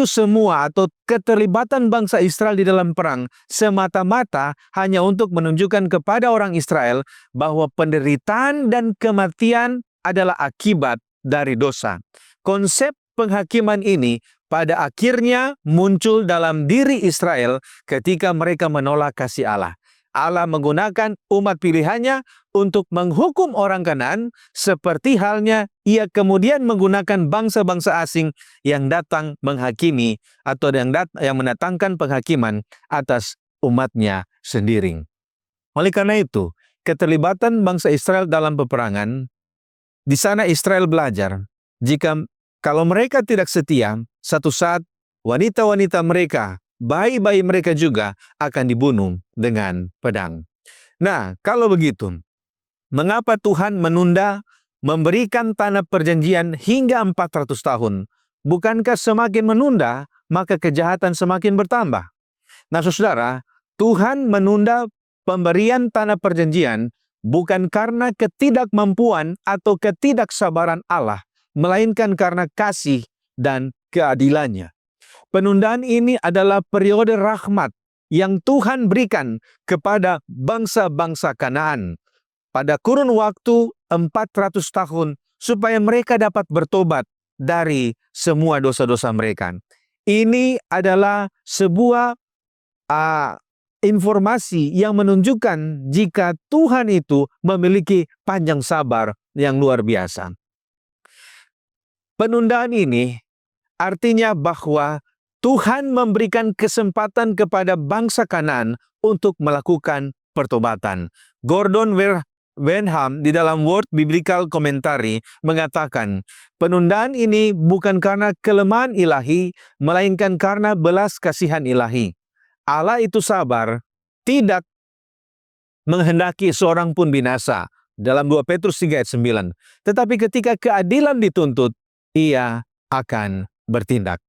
semua atau keterlibatan bangsa Israel di dalam perang semata-mata hanya untuk menunjukkan kepada orang Israel bahwa penderitaan dan kematian adalah akibat dari dosa. Konsep penghakiman ini pada akhirnya muncul dalam diri Israel ketika mereka menolak kasih Allah. Allah menggunakan umat pilihannya untuk menghukum orang Kanaan, seperti halnya ia kemudian menggunakan bangsa-bangsa asing yang datang menghakimi atau yang mendatangkan penghakiman atas umatnya sendiri. Oleh karena itu, keterlibatan bangsa Israel dalam peperangan, di sana Israel belajar, kalau mereka tidak setia, satu saat wanita-wanita mereka, bayi-bayi mereka juga akan dibunuh dengan pedang. Nah, kalau begitu, mengapa Tuhan menunda memberikan tanah perjanjian hingga 400 tahun? Bukankah semakin menunda, maka kejahatan semakin bertambah? Nah, saudara, Tuhan menunda pemberian tanah perjanjian bukan karena ketidakmampuan atau ketidaksabaran Allah, melainkan karena kasih dan keadilannya. Penundaan ini adalah periode rahmat yang Tuhan berikan kepada bangsa-bangsa Kanaan pada kurun waktu 400 tahun supaya mereka dapat bertobat dari semua dosa-dosa mereka. Ini adalah sebuah informasi yang menunjukkan jika Tuhan itu memiliki panjang sabar yang luar biasa. Penundaan ini artinya bahwa Tuhan memberikan kesempatan kepada bangsa Kanaan untuk melakukan pertobatan. Gordon Wenham di dalam Word Biblical Commentary mengatakan, penundaan ini bukan karena kelemahan ilahi, melainkan karena belas kasihan ilahi. Allah itu sabar, tidak menghendaki seorang pun binasa. Dalam 2 Petrus 3 ayat 9. Tetapi ketika keadilan dituntut, ia akan bertindak.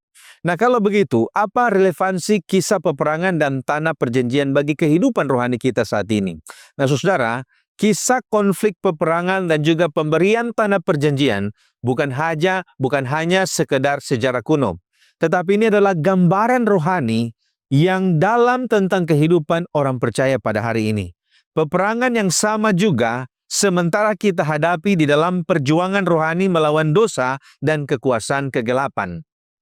Nah, kalau begitu, apa relevansi kisah peperangan dan tanah perjanjian bagi kehidupan rohani kita saat ini? Nah, saudara, kisah konflik peperangan dan juga pemberian tanah perjanjian bukan hanya sekedar sejarah kuno, tetapi ini adalah gambaran rohani yang dalam tentang kehidupan orang percaya pada hari ini. Peperangan yang sama juga sementara kita hadapi di dalam perjuangan rohani melawan dosa dan kekuasaan kegelapan.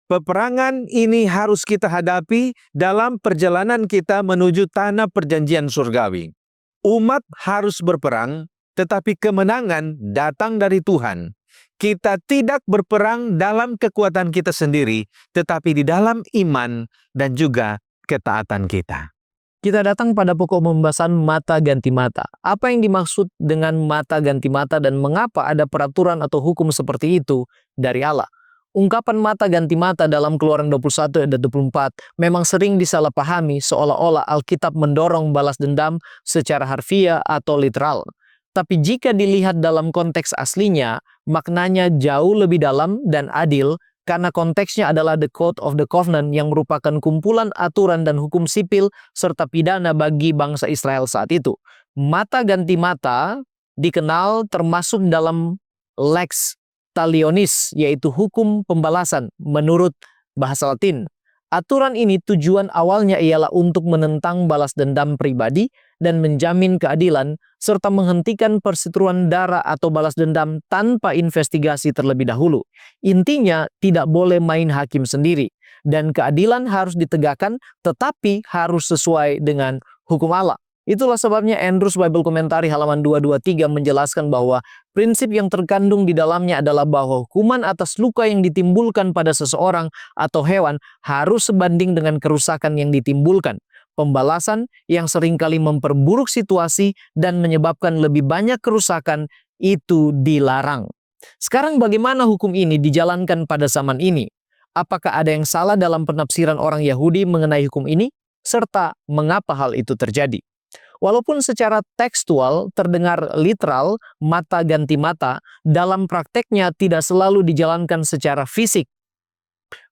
Peperangan ini harus kita hadapi dalam perjalanan kita menuju tanah perjanjian surgawi. Umat harus berperang, tetapi kemenangan datang dari Tuhan. Kita tidak berperang dalam kekuatan kita sendiri, tetapi di dalam iman dan juga ketaatan kita. Kita datang pada pokok pembahasan mata ganti mata. Apa yang dimaksud dengan mata ganti mata dan mengapa ada peraturan atau hukum seperti itu dari Allah? Ungkapan mata ganti mata dalam Keluaran 21 ayat 24 memang sering disalahpahami seolah-olah Alkitab mendorong balas dendam secara harfiah atau literal. Tapi jika dilihat dalam konteks aslinya, maknanya jauh lebih dalam dan adil karena konteksnya adalah the Code of the Covenant yang merupakan kumpulan aturan dan hukum sipil serta pidana bagi bangsa Israel saat itu. Mata ganti mata dikenal termasuk dalam lex talionis, yaitu hukum pembalasan menurut bahasa Latin. Aturan ini tujuan awalnya ialah untuk menentang balas dendam pribadi dan menjamin keadilan, serta menghentikan perseteruan darah atau balas dendam tanpa investigasi terlebih dahulu. Intinya, tidak boleh main hakim sendiri, dan keadilan harus ditegakkan, tetapi harus sesuai dengan hukum Allah. Itulah sebabnya Andrews Bible Commentary halaman 223 menjelaskan bahwa prinsip yang terkandung di dalamnya adalah bahwa hukuman atas luka yang ditimbulkan pada seseorang atau hewan harus sebanding dengan kerusakan yang ditimbulkan. Pembalasan yang seringkali memperburuk situasi dan menyebabkan lebih banyak kerusakan itu dilarang. Sekarang bagaimana hukum ini dijalankan pada zaman ini? Apakah ada yang salah dalam penafsiran orang Yahudi mengenai hukum ini? Serta mengapa hal itu terjadi? Walaupun secara tekstual terdengar literal, mata ganti mata, dalam prakteknya tidak selalu dijalankan secara fisik.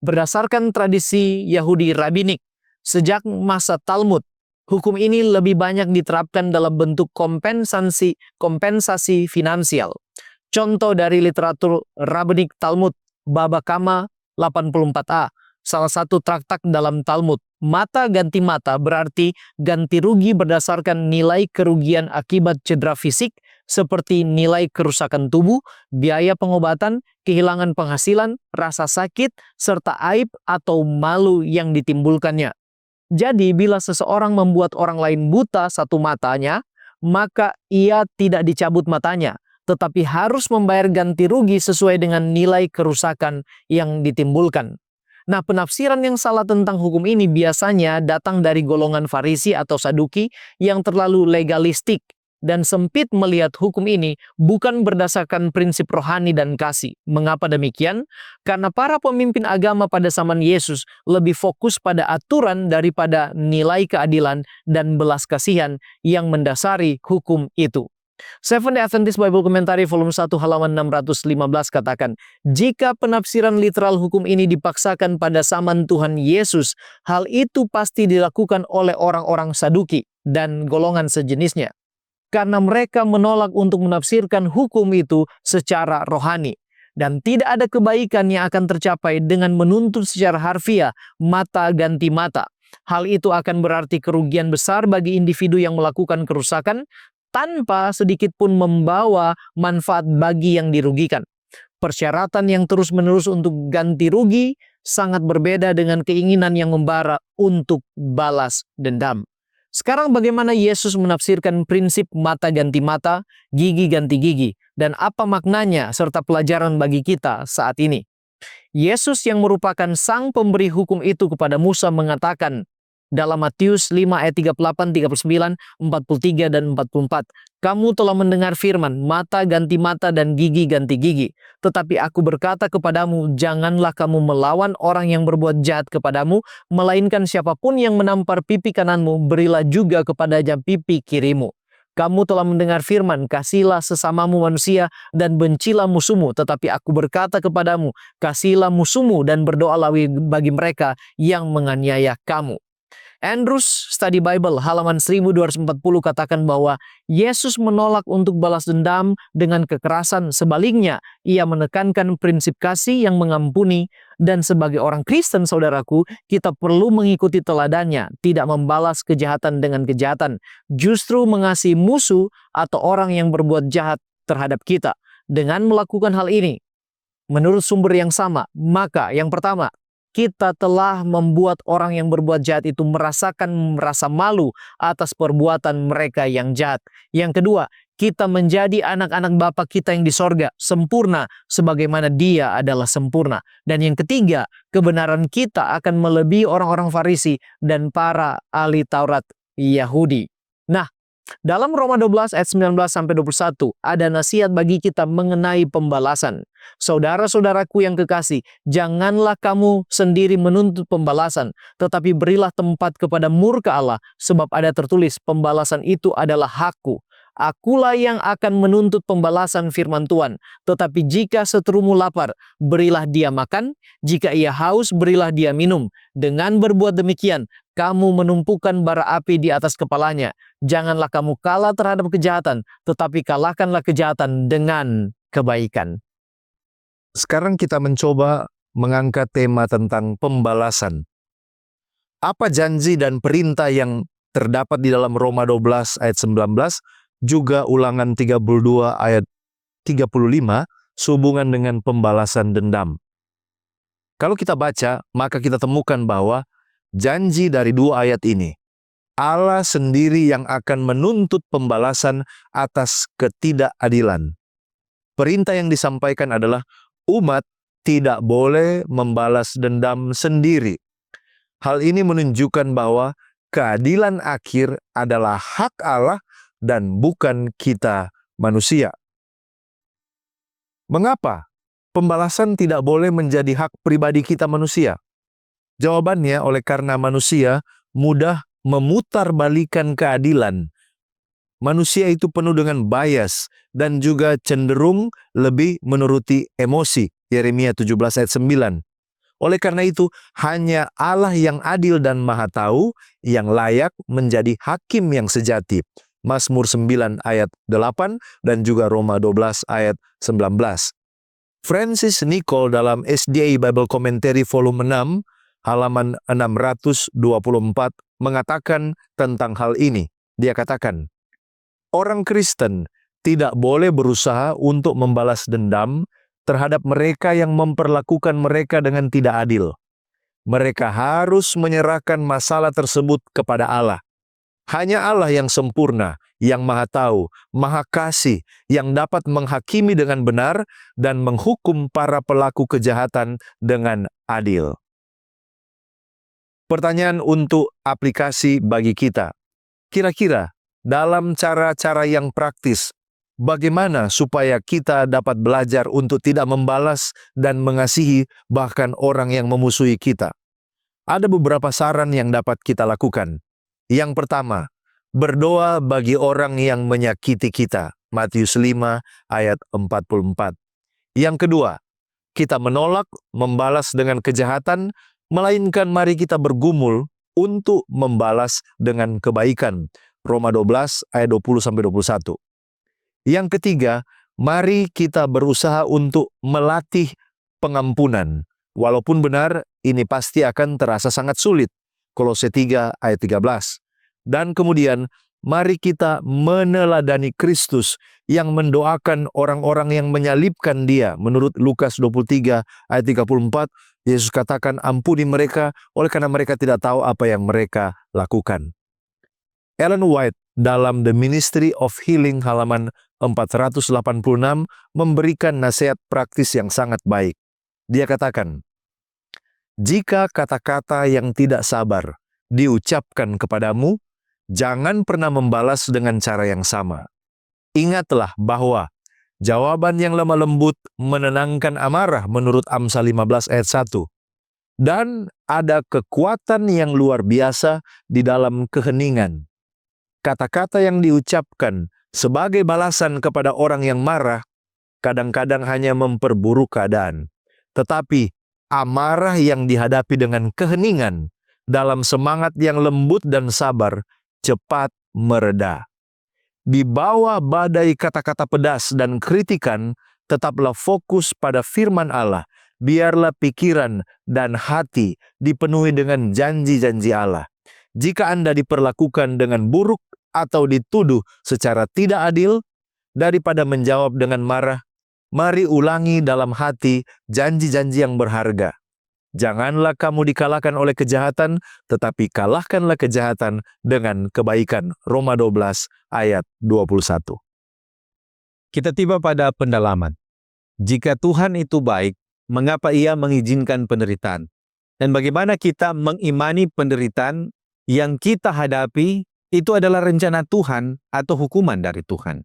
Berdasarkan tradisi Yahudi Rabbinik, sejak masa Talmud, hukum ini lebih banyak diterapkan dalam bentuk kompensasi finansial. Contoh dari literatur Rabbinik Talmud, Baba Kama 84a, salah satu traktat dalam Talmud. Mata ganti mata berarti ganti rugi berdasarkan nilai kerugian akibat cedera fisik seperti nilai kerusakan tubuh, biaya pengobatan, kehilangan penghasilan, rasa sakit, serta aib atau malu yang ditimbulkannya. Jadi, bila seseorang membuat orang lain buta satu matanya, maka ia tidak dicabut matanya, tetapi harus membayar ganti rugi sesuai dengan nilai kerusakan yang ditimbulkan. Nah, penafsiran yang salah tentang hukum ini biasanya datang dari golongan Farisi atau Saduki yang terlalu legalistik dan sempit melihat hukum ini bukan berdasarkan prinsip rohani dan kasih. Mengapa demikian? Karena para pemimpin agama pada zaman Yesus lebih fokus pada aturan daripada nilai keadilan dan belas kasihan yang mendasari hukum itu. Seventh-day Adventist Bible Commentary volume 1 halaman 615 katakan, jika penafsiran literal hukum ini dipaksakan pada zaman Tuhan Yesus, hal itu pasti dilakukan oleh orang-orang Saduki dan golongan sejenisnya. Karena mereka menolak untuk menafsirkan hukum itu secara rohani. Dan tidak ada kebaikan yang akan tercapai dengan menuntut secara harfiah mata ganti mata. Hal itu akan berarti kerugian besar bagi individu yang melakukan kerusakan, tanpa sedikit pun membawa manfaat bagi yang dirugikan. Persyaratan yang terus-menerus untuk ganti rugi sangat berbeda dengan keinginan yang membara untuk balas dendam. Sekarang bagaimana Yesus menafsirkan prinsip mata ganti mata, gigi ganti gigi, dan apa maknanya serta pelajaran bagi kita saat ini? Yesus yang merupakan sang pemberi hukum itu kepada Musa mengatakan, dalam Matius 5 ayat 38, 39, 43, dan 44. Kamu telah mendengar firman, mata ganti mata dan gigi ganti gigi. Tetapi aku berkata kepadamu, janganlah kamu melawan orang yang berbuat jahat kepadamu, melainkan siapapun yang menampar pipi kananmu, berilah juga kepadanya pipi kirimu. Kamu telah mendengar firman, kasihilah sesamamu manusia dan bencilah musuhmu. Tetapi aku berkata kepadamu, kasihilah musuhmu dan berdoalah bagi mereka yang menganiaya kamu. Andrews Study Bible halaman 1240 katakan bahwa Yesus menolak untuk balas dendam dengan kekerasan. Sebaliknya, ia menekankan prinsip kasih yang mengampuni. Dan sebagai orang Kristen, saudaraku, kita perlu mengikuti teladannya, tidak membalas kejahatan dengan kejahatan, justru mengasihi musuh atau orang yang berbuat jahat terhadap kita. Dengan melakukan hal ini, menurut sumber yang sama, maka yang pertama, kita telah membuat orang yang berbuat jahat itu merasa malu atas perbuatan mereka yang jahat. Yang kedua, kita menjadi anak-anak Bapa kita yang di sorga, sempurna sebagaimana Dia adalah sempurna. Dan yang ketiga, kebenaran kita akan melebihi orang-orang Farisi dan para ahli Taurat Yahudi. Nah, dalam Roma 12 ayat 19-21 ada nasihat bagi kita mengenai pembalasan. Saudara-saudaraku yang kekasih, janganlah kamu sendiri menuntut pembalasan, tetapi berilah tempat kepada murka Allah, sebab ada tertulis, pembalasan itu adalah hakku. Akulah yang akan menuntut pembalasan, firman Tuhan. Tetapi jika seterumu lapar, berilah dia makan. Jika ia haus, berilah dia minum. Dengan berbuat demikian, kamu menumpukan bara api di atas kepalanya. Janganlah kamu kalah terhadap kejahatan, tetapi kalahkanlah kejahatan dengan kebaikan. Sekarang kita mencoba mengangkat tema tentang pembalasan. Apa janji dan perintah yang terdapat di dalam Roma 12 ayat 19, juga Ulangan 32 ayat 35, sehubungan dengan pembalasan dendam. Kalau kita baca, maka kita temukan bahwa janji dari dua ayat ini, Allah sendiri yang akan menuntut pembalasan atas ketidakadilan. Perintah yang disampaikan adalah umat tidak boleh membalas dendam sendiri. Hal ini menunjukkan bahwa keadilan akhir adalah hak Allah dan bukan kita manusia. Mengapa pembalasan tidak boleh menjadi hak pribadi kita manusia? Jawabannya oleh karena manusia mudah memutarbalikkan keadilan. Manusia itu penuh dengan bias dan juga cenderung lebih menuruti emosi. Yeremia 17 ayat 9. Oleh karena itu, hanya Allah yang adil dan maha tahu yang layak menjadi hakim yang sejati. Mazmur 9 ayat 8 dan juga Roma 12 ayat 19. Francis Nichol dalam SDA Bible Commentary volume 6 halaman 624 mengatakan tentang hal ini. Dia katakan, orang Kristen tidak boleh berusaha untuk membalas dendam terhadap mereka yang memperlakukan mereka dengan tidak adil. Mereka harus menyerahkan masalah tersebut kepada Allah. Hanya Allah yang sempurna, yang Maha Tahu, Maha Kasih, yang dapat menghakimi dengan benar dan menghukum para pelaku kejahatan dengan adil. Pertanyaan untuk aplikasi bagi kita. Kira-kira dalam cara-cara yang praktis, bagaimana supaya kita dapat belajar untuk tidak membalas dan mengasihi bahkan orang yang memusuhi kita? Ada beberapa saran yang dapat kita lakukan. Yang pertama, berdoa bagi orang yang menyakiti kita. Matius 5 ayat 44. Yang kedua, kita menolak membalas dengan kejahatan, melainkan mari kita bergumul untuk membalas dengan kebaikan. Roma 12 ayat 20-21. Yang ketiga, mari kita berusaha untuk melatih pengampunan. Walaupun benar, ini pasti akan terasa sangat sulit. Kolose 3 ayat 13. Dan kemudian, mari kita meneladani Kristus yang mendoakan orang-orang yang menyalibkan Dia. Menurut Lukas 23 ayat 34, Yesus katakan, ampuni mereka oleh karena mereka tidak tahu apa yang mereka lakukan. Ellen White dalam The Ministry of Healing halaman 486 memberikan nasihat praktis yang sangat baik. Dia katakan, jika kata-kata yang tidak sabar diucapkan kepadamu, jangan pernah membalas dengan cara yang sama. Ingatlah bahwa jawaban yang lemah lembut menenangkan amarah menurut Amsal 15 ayat 1. Dan ada kekuatan yang luar biasa di dalam keheningan. Kata-kata yang diucapkan sebagai balasan kepada orang yang marah kadang-kadang hanya memperburuk keadaan. Tetapi amarah yang dihadapi dengan keheningan dalam semangat yang lembut dan sabar cepat mereda. Di bawah badai kata-kata pedas dan kritikan, tetaplah fokus pada firman Allah. Biarlah pikiran dan hati dipenuhi dengan janji-janji Allah. Jika Anda diperlakukan dengan buruk atau dituduh secara tidak adil, daripada menjawab dengan marah, mari ulangi dalam hati janji-janji yang berharga. Janganlah kamu dikalahkan oleh kejahatan, tetapi kalahkanlah kejahatan dengan kebaikan. Roma 12 ayat 21. Kita tiba pada pendalaman. Jika Tuhan itu baik, mengapa Ia mengizinkan penderitaan? Dan bagaimana kita mengimani penderitaan yang kita hadapi itu adalah rencana Tuhan atau hukuman dari Tuhan?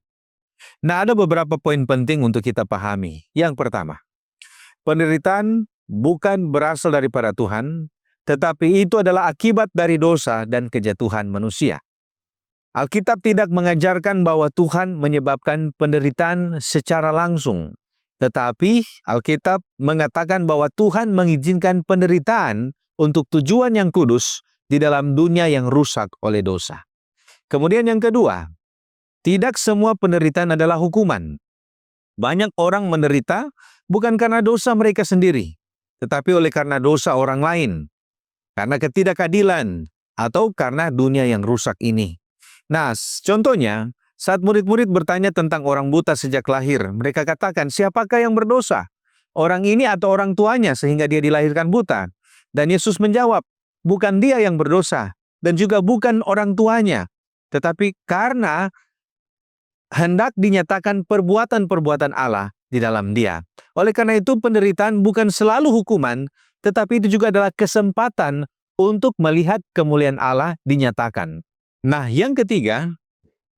Nah, ada beberapa poin penting untuk kita pahami. Yang pertama, penderitaan bukan berasal daripada Tuhan, tetapi itu adalah akibat dari dosa dan kejatuhan manusia. Alkitab tidak mengajarkan bahwa Tuhan menyebabkan penderitaan secara langsung, tetapi Alkitab mengatakan bahwa Tuhan mengizinkan penderitaan untuk tujuan yang kudus di dalam dunia yang rusak oleh dosa. Kemudian yang kedua, tidak semua penderitaan adalah hukuman. Banyak orang menderita bukan karena dosa mereka sendiri, tetapi oleh karena dosa orang lain, karena ketidakadilan, atau karena dunia yang rusak ini. Nah, contohnya, saat murid-murid bertanya tentang orang buta sejak lahir, mereka katakan, siapakah yang berdosa? Orang ini atau orang tuanya sehingga dia dilahirkan buta? Dan Yesus menjawab, bukan dia yang berdosa, dan juga bukan orang tuanya, tetapi karena hendak dinyatakan perbuatan-perbuatan Allah di dalam dia. Oleh karena itu, penderitaan bukan selalu hukuman, tetapi itu juga adalah kesempatan untuk melihat kemuliaan Allah dinyatakan. Nah, yang ketiga,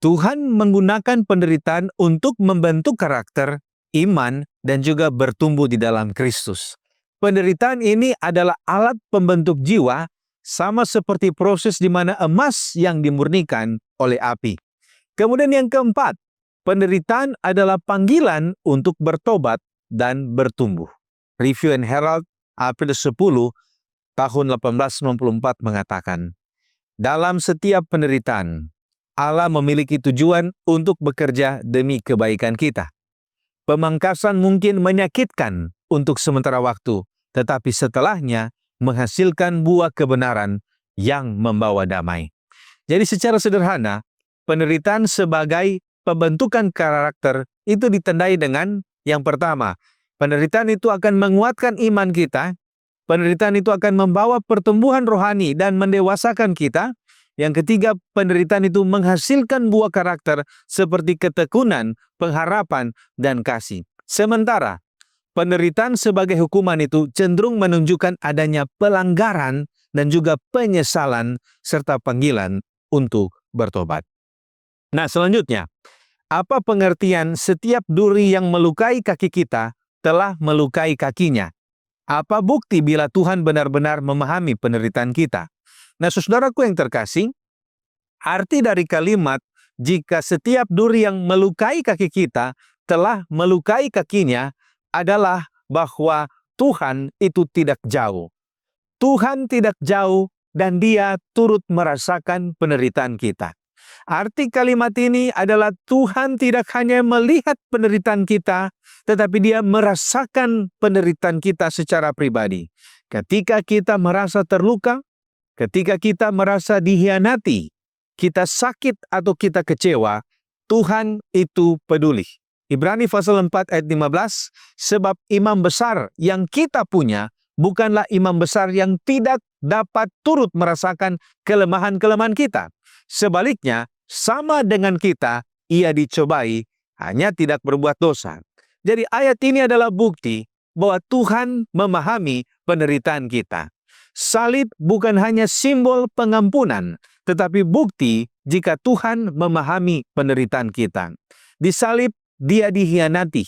Tuhan menggunakan penderitaan untuk membentuk karakter, iman, dan juga bertumbuh di dalam Kristus. Penderitaan ini adalah alat pembentuk jiwa, sama seperti proses di mana emas yang dimurnikan oleh api. Kemudian yang keempat, penderitaan adalah panggilan untuk bertobat dan bertumbuh. Review and Herald, April 10, tahun 1894 mengatakan, dalam setiap penderitaan, Allah memiliki tujuan untuk bekerja demi kebaikan kita. Pemangkasan mungkin menyakitkan untuk sementara waktu, tetapi setelahnya menghasilkan buah kebenaran yang membawa damai. Jadi secara sederhana, penderitaan sebagai pembentukan karakter itu ditandai dengan yang pertama, penderitaan itu akan menguatkan iman kita. Penderitaan itu akan membawa pertumbuhan rohani dan mendewasakan kita. Yang ketiga, penderitaan itu menghasilkan buah karakter seperti ketekunan, pengharapan, dan kasih. Sementara, penderitaan sebagai hukuman itu cenderung menunjukkan adanya pelanggaran dan juga penyesalan serta panggilan untuk bertobat. Nah, selanjutnya, apa pengertian setiap duri yang melukai kaki kita telah melukai kakinya? Apa bukti bila Tuhan benar-benar memahami penderitaan kita? Nah, saudaraku yang terkasih, arti dari kalimat jika setiap duri yang melukai kaki kita telah melukai kakinya adalah bahwa Tuhan itu tidak jauh. Tuhan tidak jauh dan Dia turut merasakan penderitaan kita. Arti kalimat ini adalah Tuhan tidak hanya melihat penderitaan kita, tetapi Dia merasakan penderitaan kita secara pribadi. Ketika kita merasa terluka, ketika kita merasa dihianati, kita sakit atau kita kecewa, Tuhan itu peduli. Ibrani pasal 4 ayat 15, sebab imam besar yang kita punya bukanlah imam besar yang tidak dapat turut merasakan kelemahan-kelemahan kita. Sebaliknya, sama dengan kita, ia dicobai, hanya tidak berbuat dosa. Jadi ayat ini adalah bukti bahwa Tuhan memahami penderitaan kita. Salib bukan hanya simbol pengampunan, tetapi bukti jika Tuhan memahami penderitaan kita. Di salib, Dia dihianati.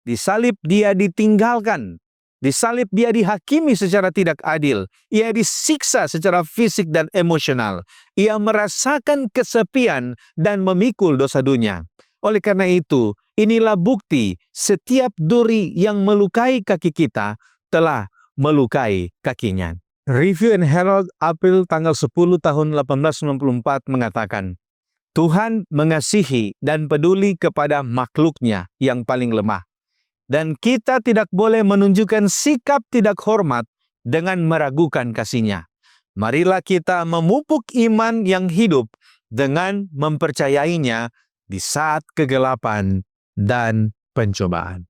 Di salib, Dia ditinggalkan. Di salib Dia dihakimi secara tidak adil. Ia disiksa secara fisik dan emosional. Ia merasakan kesepian dan memikul dosa dunia. Oleh karena itu, inilah bukti setiap duri yang melukai kaki kita telah melukai kakinya. Review and Herald April tanggal 10 tahun 1894 mengatakan, Tuhan mengasihi dan peduli kepada makhluknya yang paling lemah. Dan kita tidak boleh menunjukkan sikap tidak hormat dengan meragukan kasih-Nya. Marilah kita memupuk iman yang hidup dengan mempercayainya di saat kegelapan dan pencobaan.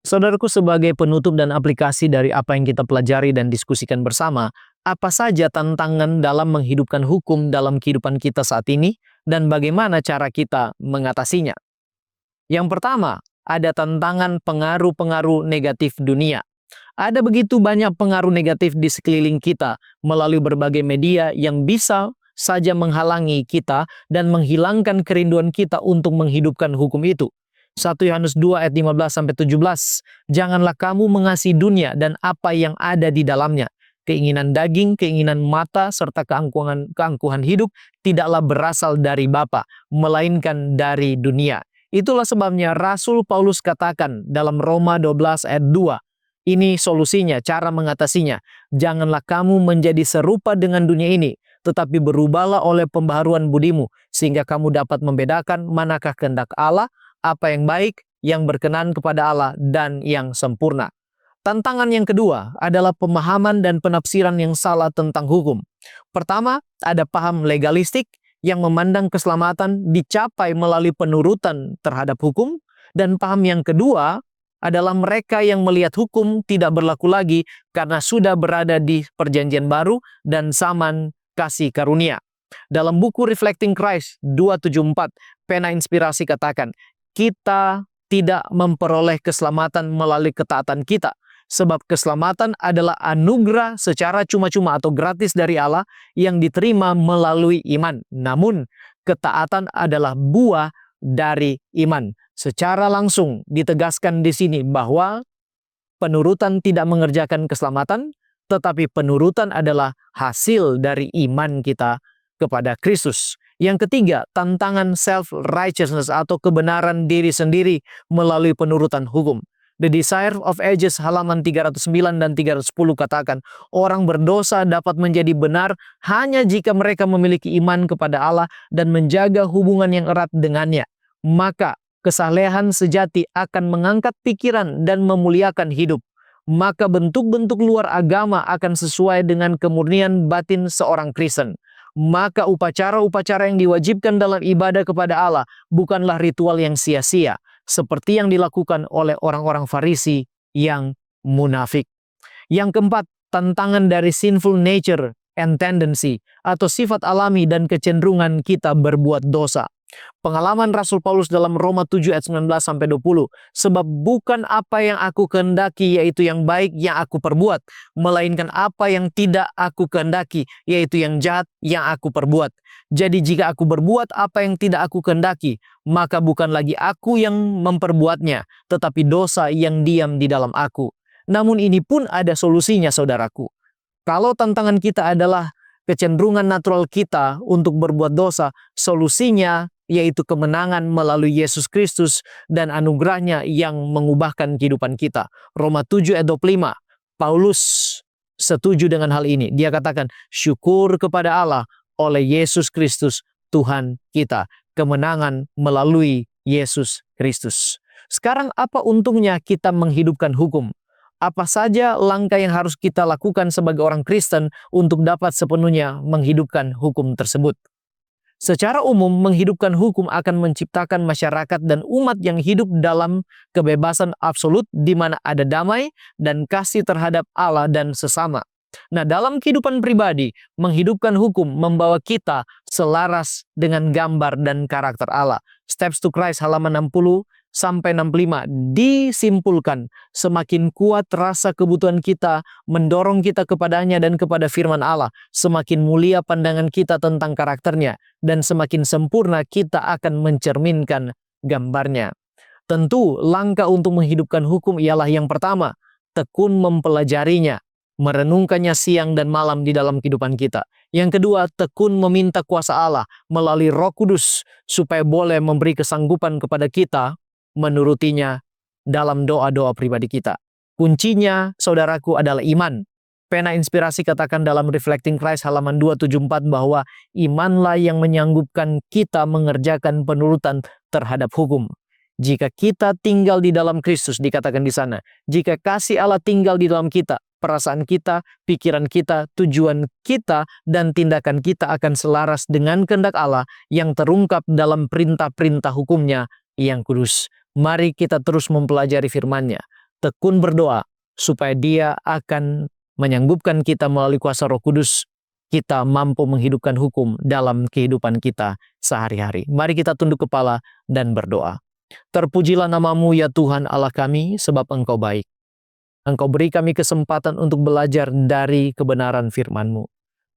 Saudaraku, sebagai penutup dan aplikasi dari apa yang kita pelajari dan diskusikan bersama, apa saja tantangan dalam menghidupkan hukum dalam kehidupan kita saat ini dan bagaimana cara kita mengatasinya? Yang pertama, ada tantangan pengaruh-pengaruh negatif dunia. Ada begitu banyak pengaruh negatif di sekeliling kita melalui berbagai media yang bisa saja menghalangi kita dan menghilangkan kerinduan kita untuk menghidupkan hukum itu. 1 Yohanes 2 ayat 15-17, janganlah kamu mengasihi dunia dan apa yang ada di dalamnya. Keinginan daging, keinginan mata, serta keangkuhan hidup tidaklah berasal dari Bapa, melainkan dari dunia. Itulah sebabnya Rasul Paulus katakan dalam Roma 12 ayat 2, ini solusinya, cara mengatasinya. Janganlah kamu menjadi serupa dengan dunia ini, tetapi berubahlah oleh pembaharuan budimu, sehingga kamu dapat membedakan manakah kehendak Allah, apa yang baik, yang berkenan kepada Allah, dan yang sempurna. Tantangan yang kedua adalah pemahaman dan penafsiran yang salah tentang hukum. Pertama, ada paham legalistik yang memandang keselamatan dicapai melalui penurutan terhadap hukum, dan paham yang kedua adalah mereka yang melihat hukum tidak berlaku lagi karena sudah berada di perjanjian baru dan zaman kasih karunia. Dalam buku Reflecting Christ 274, pena inspirasi katakan, kita tidak memperoleh keselamatan melalui ketaatan kita, sebab keselamatan adalah anugerah secara cuma-cuma atau gratis dari Allah yang diterima melalui iman. Namun, ketaatan adalah buah dari iman. Secara langsung ditegaskan di sini bahwa penurutan tidak mengerjakan keselamatan, tetapi penurutan adalah hasil dari iman kita kepada Kristus. Yang ketiga, tantangan self-righteousness atau kebenaran diri sendiri melalui penurutan hukum. The Desire of Ages halaman 309 dan 310 katakan, orang berdosa dapat menjadi benar hanya jika mereka memiliki iman kepada Allah dan menjaga hubungan yang erat dengannya. Maka kesalehan sejati akan mengangkat pikiran dan memuliakan hidup. Maka bentuk-bentuk luar agama akan sesuai dengan kemurnian batin seorang Kristen. maka upacara-upacara yang diwajibkan dalam ibadah kepada Allah bukanlah ritual yang sia-sia, seperti yang dilakukan oleh orang-orang Farisi yang munafik. Yang keempat, tantangan dari sinful nature and tendency, atau sifat alami dan kecenderungan kita berbuat dosa. Pengalaman Rasul Paulus dalam Roma 7 ayat 19-20, sebab bukan apa yang aku kehendaki yaitu yang baik yang aku perbuat, melainkan apa yang tidak aku kehendaki yaitu yang jahat yang aku perbuat. Jadi jika aku berbuat apa yang tidak aku kehendaki, maka bukan lagi aku yang memperbuatnya, tetapi dosa yang diam di dalam aku. Namun ini pun ada solusinya, saudaraku. Kalau tantangan kita adalah kecenderungan natural kita untuk berbuat dosa, solusinya yaitu kemenangan melalui Yesus Kristus dan anugerahnya yang mengubahkan kehidupan kita. Roma 7 ayat 25, Paulus setuju dengan hal ini. Dia katakan, syukur kepada Allah oleh Yesus Kristus Tuhan kita. Kemenangan melalui Yesus Kristus. Sekarang apa untungnya kita menghidupkan hukum? Apa saja langkah yang harus kita lakukan sebagai orang Kristen untuk dapat sepenuhnya menghidupkan hukum tersebut? Secara umum, menghidupkan hukum akan menciptakan masyarakat dan umat yang hidup dalam kebebasan absolut di mana ada damai dan kasih terhadap Allah dan sesama. Nah, dalam kehidupan pribadi, menghidupkan hukum membawa kita selaras dengan gambar dan karakter Allah. Steps to Christ halaman 60 sampai 65 disimpulkan semakin kuat rasa kebutuhan kita mendorong kita kepadanya dan kepada firman Allah, semakin mulia pandangan kita tentang karakternya, dan semakin sempurna kita akan mencerminkan gambarnya. Tentu langkah untuk menghidupkan hukum ialah yang pertama, tekun mempelajarinya, merenungkannya siang dan malam di dalam kehidupan kita. Yang kedua, tekun meminta kuasa Allah melalui Roh Kudus supaya boleh memberi kesanggupan kepada kita menurutinya dalam doa-doa pribadi kita. Kuncinya, saudaraku, adalah iman. Pena Inspirasi katakan dalam Reflecting Christ halaman 274 bahwa imanlah yang menyanggupkan kita mengerjakan penurutan terhadap hukum. Jika kita tinggal di dalam Kristus, dikatakan di sana, jika kasih Allah tinggal di dalam kita, perasaan kita, pikiran kita, tujuan kita, dan tindakan kita akan selaras dengan kehendak Allah yang terungkap dalam perintah-perintah hukumnya yang kudus. Mari kita terus mempelajari firman-Nya, tekun berdoa supaya Dia akan menyanggupkan kita melalui kuasa Roh Kudus, kita mampu menghidupkan hukum dalam kehidupan kita sehari-hari. Mari kita tunduk kepala dan berdoa. Terpujilah nama-Mu ya Tuhan Allah kami, sebab Engkau baik. Engkau beri kami kesempatan untuk belajar dari kebenaran firman-Mu.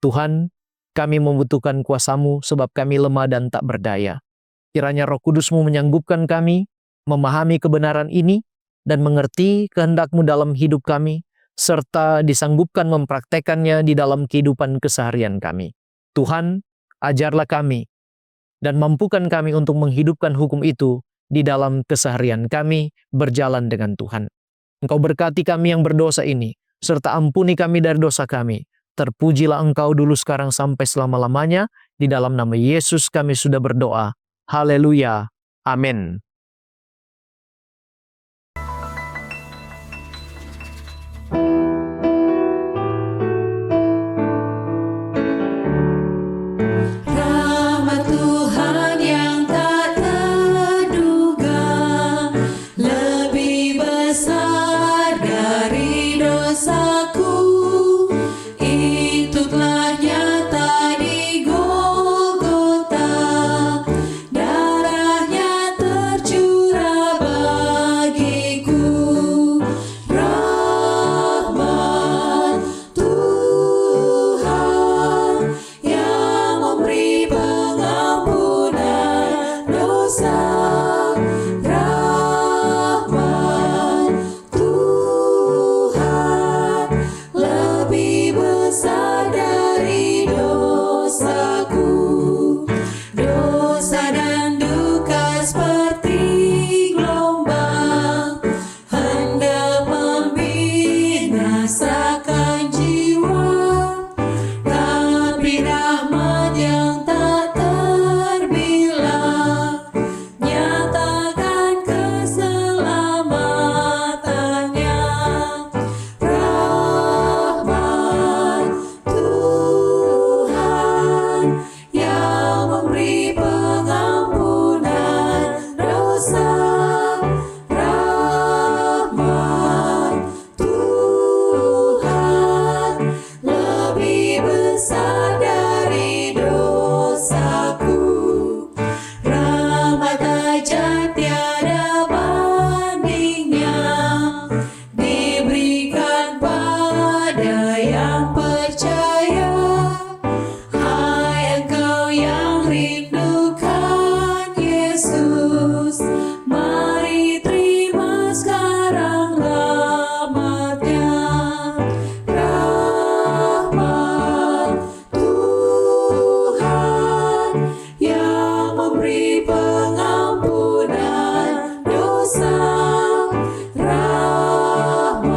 Tuhan, kami membutuhkan kuasa-Mu sebab kami lemah dan tak berdaya. Kiranya Roh Kudus-Mu menyanggupkan kami memahami kebenaran ini dan mengerti kehendak-Mu dalam hidup kami, serta disanggupkan mempraktekannya di dalam kehidupan keseharian kami. Tuhan, ajarlah kami dan mampukan kami untuk menghidupkan hukum itu di dalam keseharian kami berjalan dengan Tuhan. Engkau berkati kami yang berdosa ini, serta ampuni kami dari dosa kami. Terpujilah Engkau dulu, sekarang, sampai selama-lamanya. Di dalam nama Yesus kami sudah berdoa. Haleluya. Amin. Rahmat Tuhan yang tak terduga, lebih besar dari dosaku. Itu telah nyata di Golgota, darahnya tercurah bagiku. Rahmat Tuhan yang memberi pengampunan dosa. Rahmat Tuhan ada yang percaya. Hai engkau yang rindukan Yesus, mari terima sekarang rahmat-Nya. Rahmat Tuhan yang memberi pengampunan dosa. Rahmat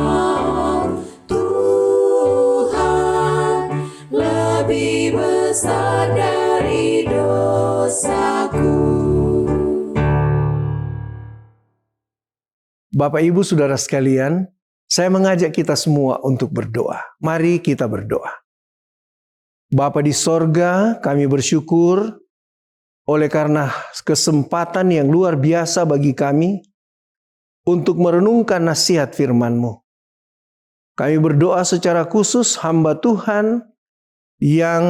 Tuhan lebih besar dari dosaku. Bapak Ibu Saudara sekalian, saya mengajak kita semua untuk berdoa. Mari kita berdoa. Bapa di sorga, kami bersyukur oleh karena kesempatan yang luar biasa bagi kami untuk merenungkan nasihat firman-Mu. Kami berdoa secara khusus hamba Tuhan yang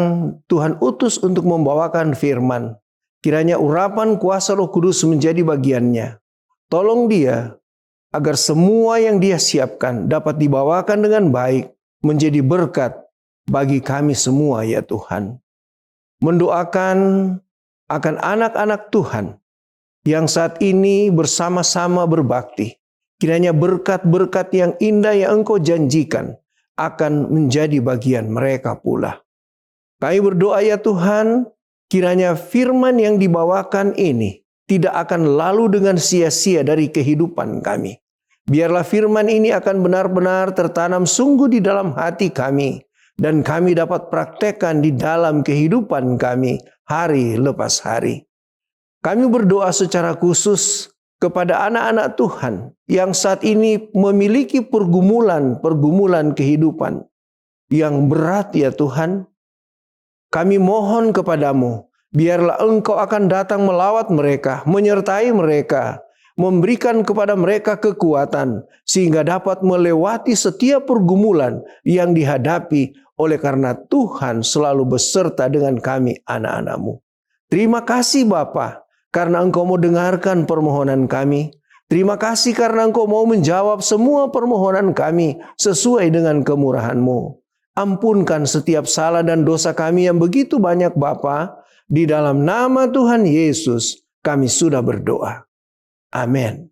Tuhan utus untuk membawakan firman. Kiranya urapan kuasa Roh Kudus menjadi bagiannya. Tolong dia agar semua yang dia siapkan dapat dibawakan dengan baik, menjadi berkat bagi kami semua ya Tuhan. Mendoakan akan anak-anak Tuhan yang saat ini bersama-sama berbakti. Kiranya berkat-berkat yang indah yang Engkau janjikan akan menjadi bagian mereka pula. Kami berdoa ya Tuhan, kiranya firman yang dibawakan ini tidak akan lalu dengan sia-sia dari kehidupan kami. Biarlah firman ini akan benar-benar tertanam sungguh di dalam hati kami, dan kami dapat praktekkan di dalam kehidupan kami hari lepas hari. Kami berdoa secara khusus kepada anak-anak Tuhan yang saat ini memiliki pergumulan kehidupan yang berat ya Tuhan. Kami mohon kepadamu, biarlah Engkau akan datang melawat mereka, menyertai mereka, memberikan kepada mereka kekuatan, sehingga dapat melewati setiap pergumulan yang dihadapi oleh karena Tuhan selalu beserta dengan kami anak-anak-Mu. Terima kasih Bapa, karena Engkau mau dengarkan permohonan kami. Terima kasih karena Engkau mau menjawab semua permohonan kami sesuai dengan kemurahan-Mu. Ampunkan setiap salah dan dosa kami yang begitu banyak Bapa. Di dalam nama Tuhan Yesus kami sudah berdoa. Amin.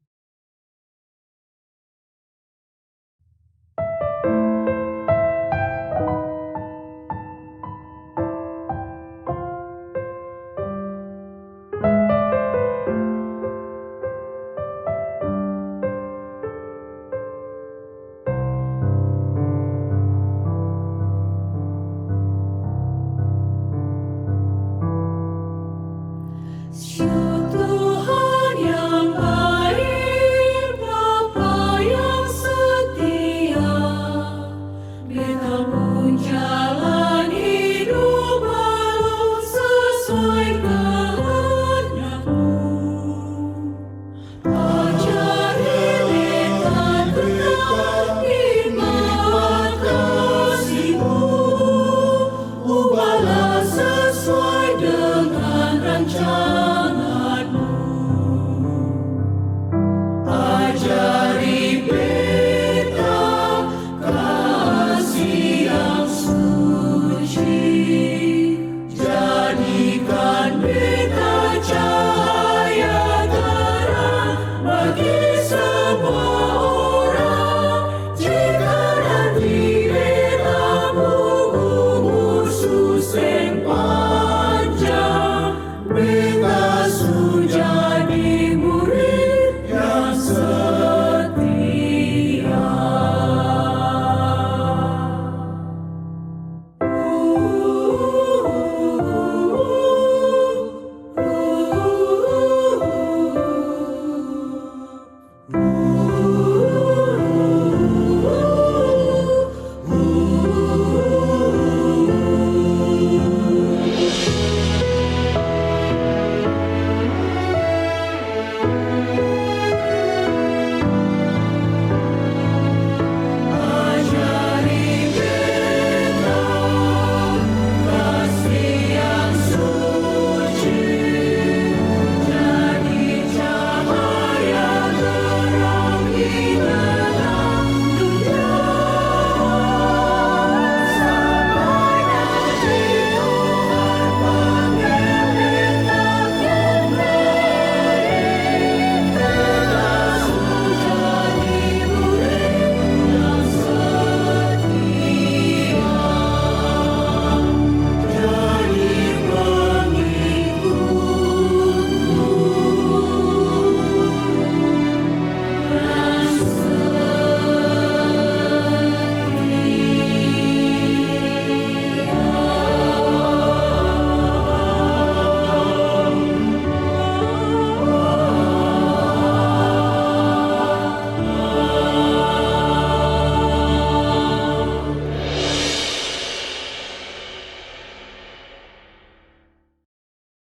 Tuhan yang baik.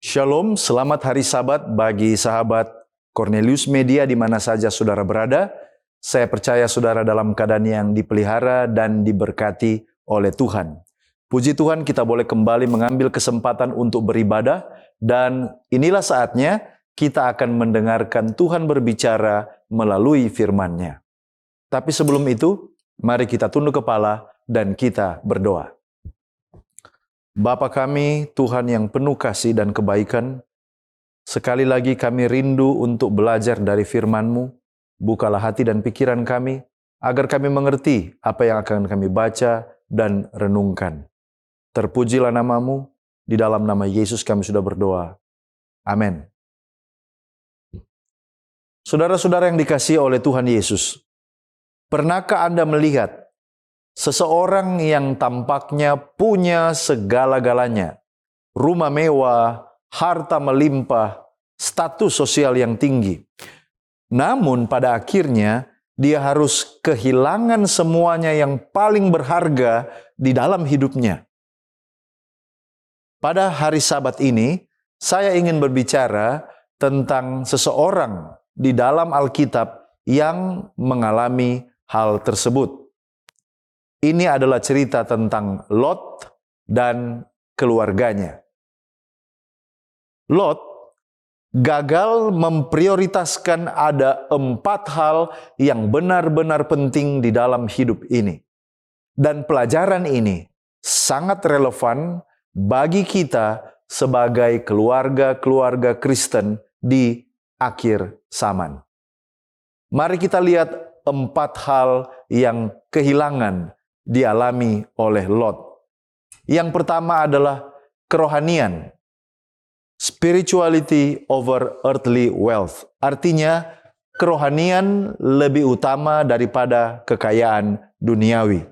Shalom, selamat hari Sabat bagi sahabat Cornelius Media di mana saja saudara berada. Saya percaya saudara dalam keadaan yang dipelihara dan diberkati oleh Tuhan. Puji Tuhan, kita boleh kembali mengambil kesempatan untuk beribadah dan inilah saatnya kita akan mendengarkan Tuhan berbicara melalui firman-Nya. Tapi sebelum itu, mari kita tunduk kepala dan kita berdoa. Bapa kami, Tuhan yang penuh kasih dan kebaikan, sekali lagi kami rindu untuk belajar dari firman-Mu. Bukalah hati dan pikiran kami, agar kami mengerti apa yang akan kami baca dan renungkan. Terpujilah nama-Mu, di dalam nama Yesus kami sudah berdoa. Amin. Saudara-saudara yang dikasihi oleh Tuhan Yesus, pernahkah Anda melihat seseorang yang tampaknya punya segala-galanya, rumah mewah, harta melimpah, status sosial yang tinggi. Namun pada akhirnya dia harus kehilangan semuanya yang paling berharga di dalam hidupnya. Pada hari Sabat ini, saya ingin berbicara tentang seseorang di dalam Alkitab yang mengalami hal tersebut. Ini adalah cerita tentang Lot dan keluarganya. Lot gagal memprioritaskan ada 4 hal yang benar-benar penting di dalam hidup ini. Dan pelajaran ini sangat relevan bagi kita sebagai keluarga-keluarga Kristen di akhir zaman. Mari kita lihat 4 hal yang kehilangan dialami oleh Lot. Yang pertama adalah kerohanian. Spirituality over earthly wealth. Artinya, kerohanian lebih utama daripada kekayaan duniawi.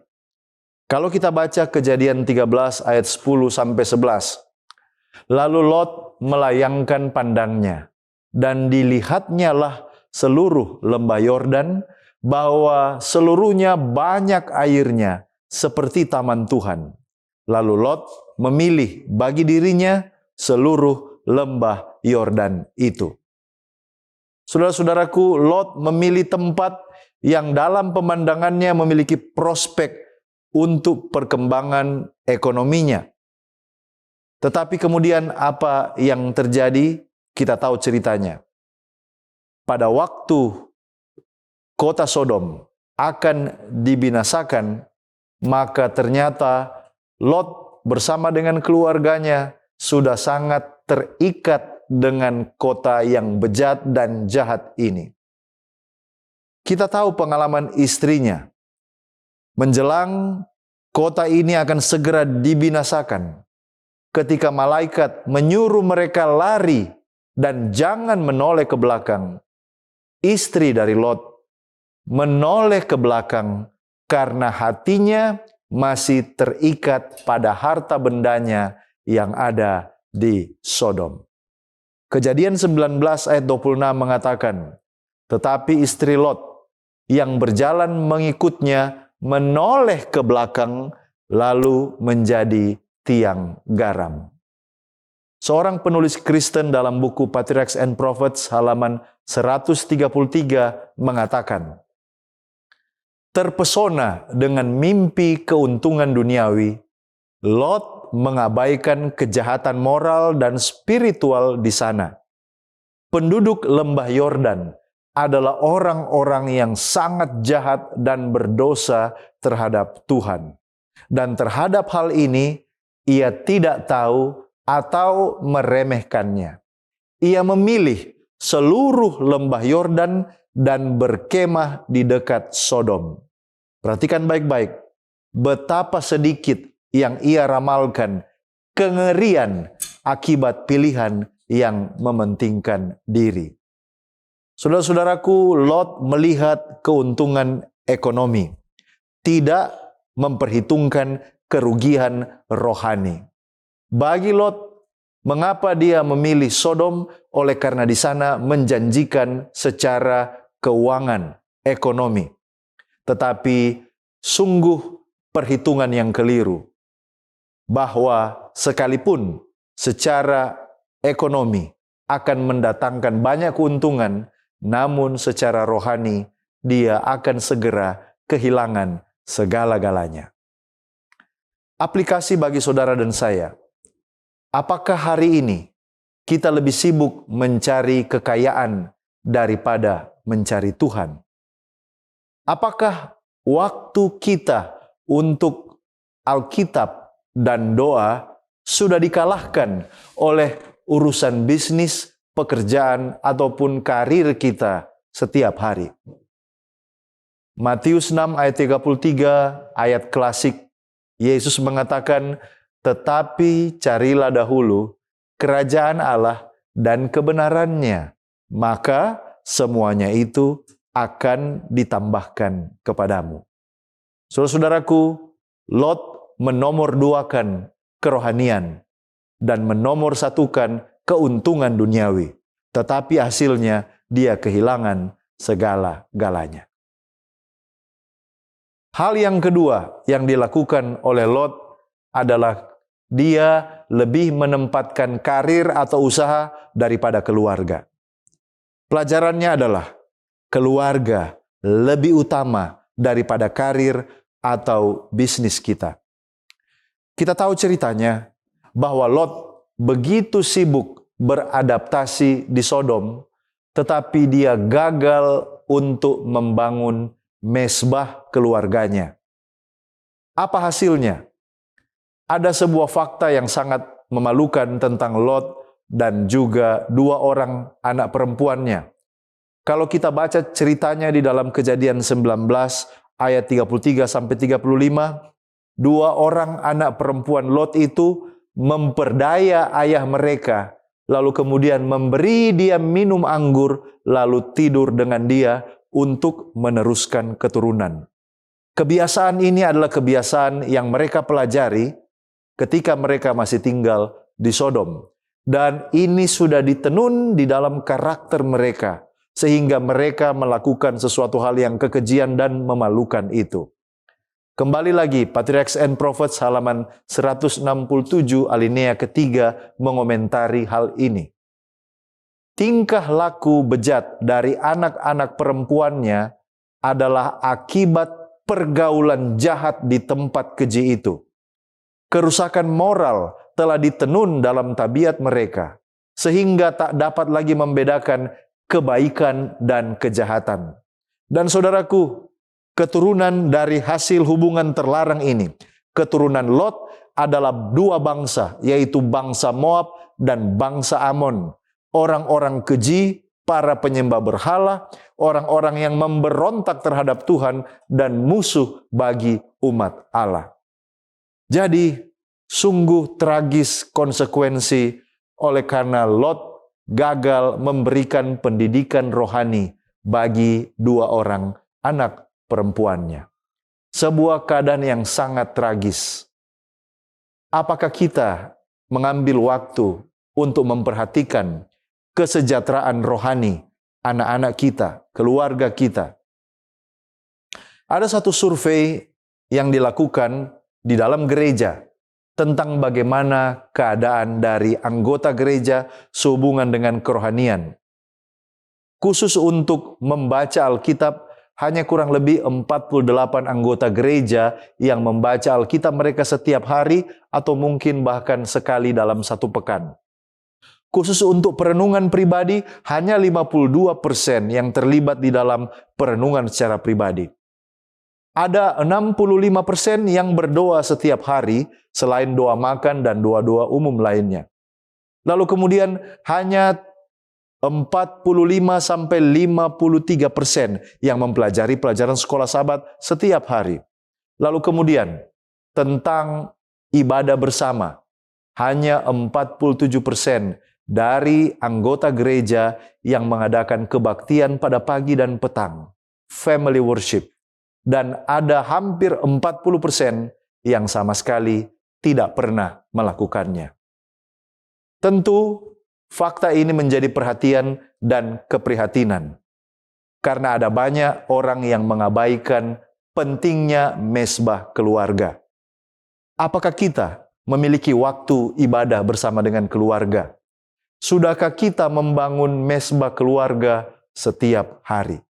Kalau kita baca Kejadian 13 ayat 10-11. Lalu Lot melayangkan pandangnya, dan dilihatnyalah seluruh lembah Yordan, bahwa seluruhnya banyak airnya seperti taman Tuhan. Lalu Lot memilih bagi dirinya seluruh lembah Yordan itu. Saudara-saudaraku, Lot memilih tempat yang dalam pemandangannya memiliki prospek untuk perkembangan ekonominya. Tetapi kemudian apa yang terjadi? Kita tahu ceritanya. Pada waktu kota Sodom akan dibinasakan, maka ternyata Lot bersama dengan keluarganya sudah sangat terikat dengan kota yang bejat dan jahat ini. Kita tahu pengalaman istrinya. Menjelang kota ini akan segera dibinasakan, ketika malaikat menyuruh mereka lari dan jangan menoleh ke belakang, istri dari Lot menoleh ke belakang karena hatinya masih terikat pada harta bendanya yang ada di Sodom. Kejadian 19 ayat 26 mengatakan, tetapi istri Lot yang berjalan mengikutnya menoleh ke belakang lalu menjadi tiang garam. Seorang penulis Kristen dalam buku Patriarchs and Prophets halaman 133 mengatakan, terpesona dengan mimpi keuntungan duniawi, Lot mengabaikan kejahatan moral dan spiritual di sana. Penduduk lembah Yordan adalah orang-orang yang sangat jahat dan berdosa terhadap Tuhan. Dan terhadap hal ini, ia tidak tahu atau meremehkannya. Ia memilih seluruh lembah Yordan dan berkemah di dekat Sodom. Perhatikan baik-baik, betapa sedikit yang ia ramalkan kengerian akibat pilihan yang mementingkan diri. Saudara-saudaraku, Lot melihat keuntungan ekonomi, tidak memperhitungkan kerugian rohani. Bagi Lot, mengapa dia memilih Sodom? Oleh karena di sana menjanjikan secara keuangan, ekonomi. Tetapi sungguh perhitungan yang keliru. Bahwa sekalipun secara ekonomi akan mendatangkan banyak keuntungan, namun secara rohani dia akan segera kehilangan segala-galanya. Aplikasi bagi saudara dan saya, apakah hari ini kita lebih sibuk mencari kekayaan daripada mencari Tuhan? Apakah waktu kita untuk Alkitab dan doa sudah dikalahkan oleh urusan bisnis, pekerjaan, ataupun karir kita setiap hari? Matius 6 ayat 33, ayat klasik, Yesus mengatakan, "Tetapi carilah dahulu kerajaan Allah dan kebenarannya, maka semuanya itu akan ditambahkan kepadamu." Saudara-saudaraku, Lot menomorduakan kerohanian dan menomorsatukan keuntungan duniawi, tetapi hasilnya dia kehilangan segala-galanya. Hal yang kedua yang dilakukan oleh Lot adalah dia lebih menempatkan karir atau usaha daripada keluarga. Pelajarannya adalah keluarga lebih utama daripada karir atau bisnis kita. Kita tahu ceritanya bahwa Lot begitu sibuk beradaptasi di Sodom, tetapi dia gagal untuk membangun mesbah keluarganya. Apa hasilnya? Ada sebuah fakta yang sangat memalukan tentang Lot dan juga dua orang anak perempuannya. Kalau kita baca ceritanya di dalam Kejadian 19 ayat 33 sampai 35, dua orang anak perempuan Lot itu memperdaya ayah mereka, lalu kemudian memberi dia minum anggur, lalu tidur dengan dia untuk meneruskan keturunan. Kebiasaan ini adalah kebiasaan yang mereka pelajari ketika mereka masih tinggal di Sodom. Dan ini sudah ditenun di dalam karakter mereka, sehingga mereka melakukan sesuatu hal yang kekejian dan memalukan itu. Kembali lagi, Patriarchs and Prophets halaman 167 alinea ketiga mengomentari hal ini. Tingkah laku bejat dari anak-anak perempuannya adalah akibat pergaulan jahat di tempat keji itu. Kerusakan moral telah ditenun dalam tabiat mereka, sehingga tak dapat lagi membedakan kebaikan dan kejahatan. Dan saudaraku, keturunan dari hasil hubungan terlarang ini, keturunan Lot adalah dua bangsa, yaitu bangsa Moab dan bangsa Amon. Orang-orang keji, para penyembah berhala, orang-orang yang memberontak terhadap Tuhan, dan musuh bagi umat Allah. Jadi, sungguh tragis konsekuensi oleh karena Lot gagal memberikan pendidikan rohani bagi dua orang anak perempuannya. Sebuah keadaan yang sangat tragis. Apakah kita mengambil waktu untuk memperhatikan kesejahteraan rohani anak-anak kita, keluarga kita? Ada satu survei yang dilakukan di dalam gereja tentang bagaimana keadaan dari anggota gereja sehubungan dengan kerohanian. Khusus untuk membaca Alkitab, hanya kurang lebih 48 anggota gereja yang membaca Alkitab mereka setiap hari atau mungkin bahkan sekali dalam satu pekan. Khusus untuk perenungan pribadi, hanya 52% yang terlibat di dalam perenungan secara pribadi. Ada 65% yang berdoa setiap hari, selain doa makan dan doa-doa umum lainnya. Lalu kemudian hanya 45-53% yang mempelajari pelajaran sekolah Sabat setiap hari. Lalu kemudian tentang ibadah bersama, hanya 47% dari anggota gereja yang mengadakan kebaktian pada pagi dan petang, family worship. Dan ada hampir 40% yang sama sekali tidak pernah melakukannya. Tentu, fakta ini menjadi perhatian dan keprihatinan. Karena ada banyak orang yang mengabaikan pentingnya mesbah keluarga. Apakah kita memiliki waktu ibadah bersama dengan keluarga? Sudahkah kita membangun mesbah keluarga setiap hari?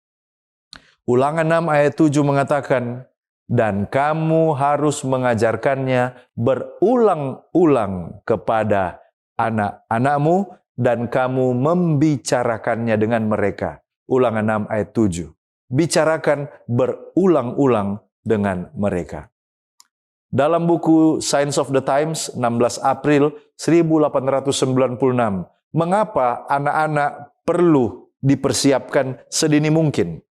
Ulangan 6 ayat 7 mengatakan, dan kamu harus mengajarkannya berulang-ulang kepada anak-anakmu dan kamu membicarakannya dengan mereka. Ulangan 6 ayat 7. Bicarakan berulang-ulang dengan mereka. Dalam buku Signs of the Times, 16 April 1896, mengapa anak-anak perlu dipersiapkan sedini mungkin?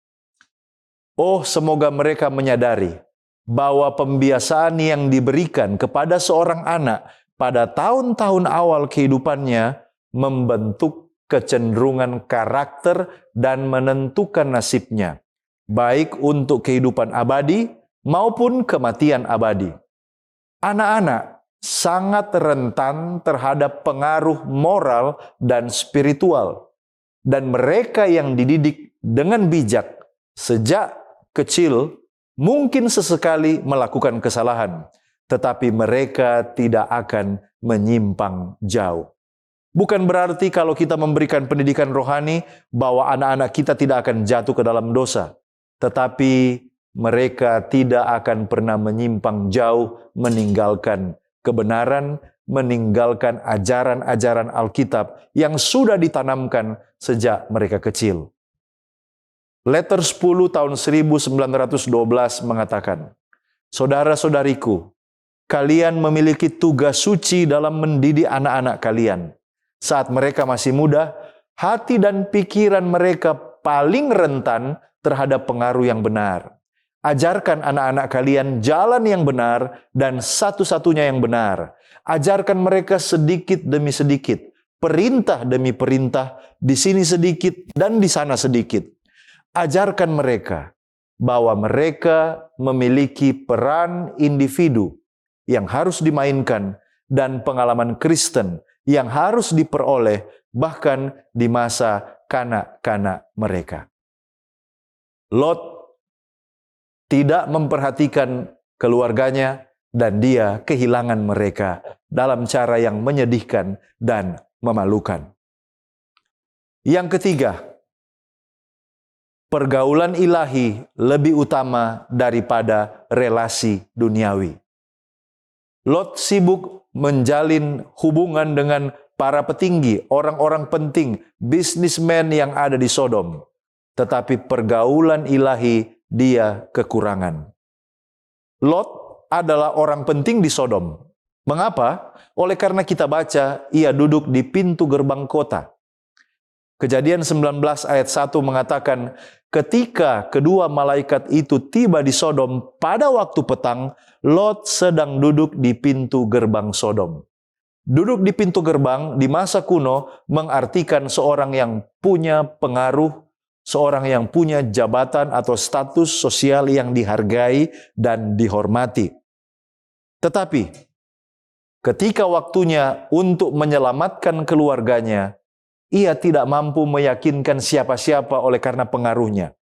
Oh, semoga mereka menyadari bahwa pembiasaan yang diberikan kepada seorang anak pada tahun-tahun awal kehidupannya membentuk kecenderungan karakter dan menentukan nasibnya, baik untuk kehidupan abadi maupun kematian abadi. Anak-anak sangat rentan terhadap pengaruh moral dan spiritual, dan mereka yang dididik dengan bijak sejak kecil mungkin sesekali melakukan kesalahan, tetapi mereka tidak akan menyimpang jauh. Bukan berarti kalau kita memberikan pendidikan rohani bahwa anak-anak kita tidak akan jatuh ke dalam dosa, tetapi mereka tidak akan pernah menyimpang jauh meninggalkan kebenaran, meninggalkan ajaran-ajaran Alkitab yang sudah ditanamkan sejak mereka kecil. Letter 10 tahun 1912 mengatakan, saudara-saudariku, kalian memiliki tugas suci dalam mendidik anak-anak kalian. Saat mereka masih muda, hati dan pikiran mereka paling rentan terhadap pengaruh yang benar. Ajarkan anak-anak kalian jalan yang benar dan satu-satunya yang benar. Ajarkan mereka sedikit demi sedikit, perintah demi perintah, di sini sedikit dan di sana sedikit. Ajarkan mereka bahwa mereka memiliki peran individu yang harus dimainkan dan pengalaman Kristen yang harus diperoleh bahkan di masa kanak-kanak mereka. Lot tidak memperhatikan keluarganya dan dia kehilangan mereka dalam cara yang menyedihkan dan memalukan. Yang ketiga, pergaulan ilahi lebih utama daripada relasi duniawi. Lot sibuk menjalin hubungan dengan para petinggi, orang-orang penting, bisnismen yang ada di Sodom. Tetapi pergaulan ilahi dia kekurangan. Lot adalah orang penting di Sodom. Mengapa? Oleh karena kita baca, ia duduk di pintu gerbang kota. Kejadian 19 ayat 1 mengatakan, ketika kedua malaikat itu tiba di Sodom pada waktu petang, Lot sedang duduk di pintu gerbang Sodom. Duduk di pintu gerbang di masa kuno mengartikan seorang yang punya pengaruh, seorang yang punya jabatan atau status sosial yang dihargai dan dihormati. Tetapi, ketika waktunya untuk menyelamatkan keluarganya, ia tidak mampu meyakinkan siapa-siapa oleh karena pengaruhnya.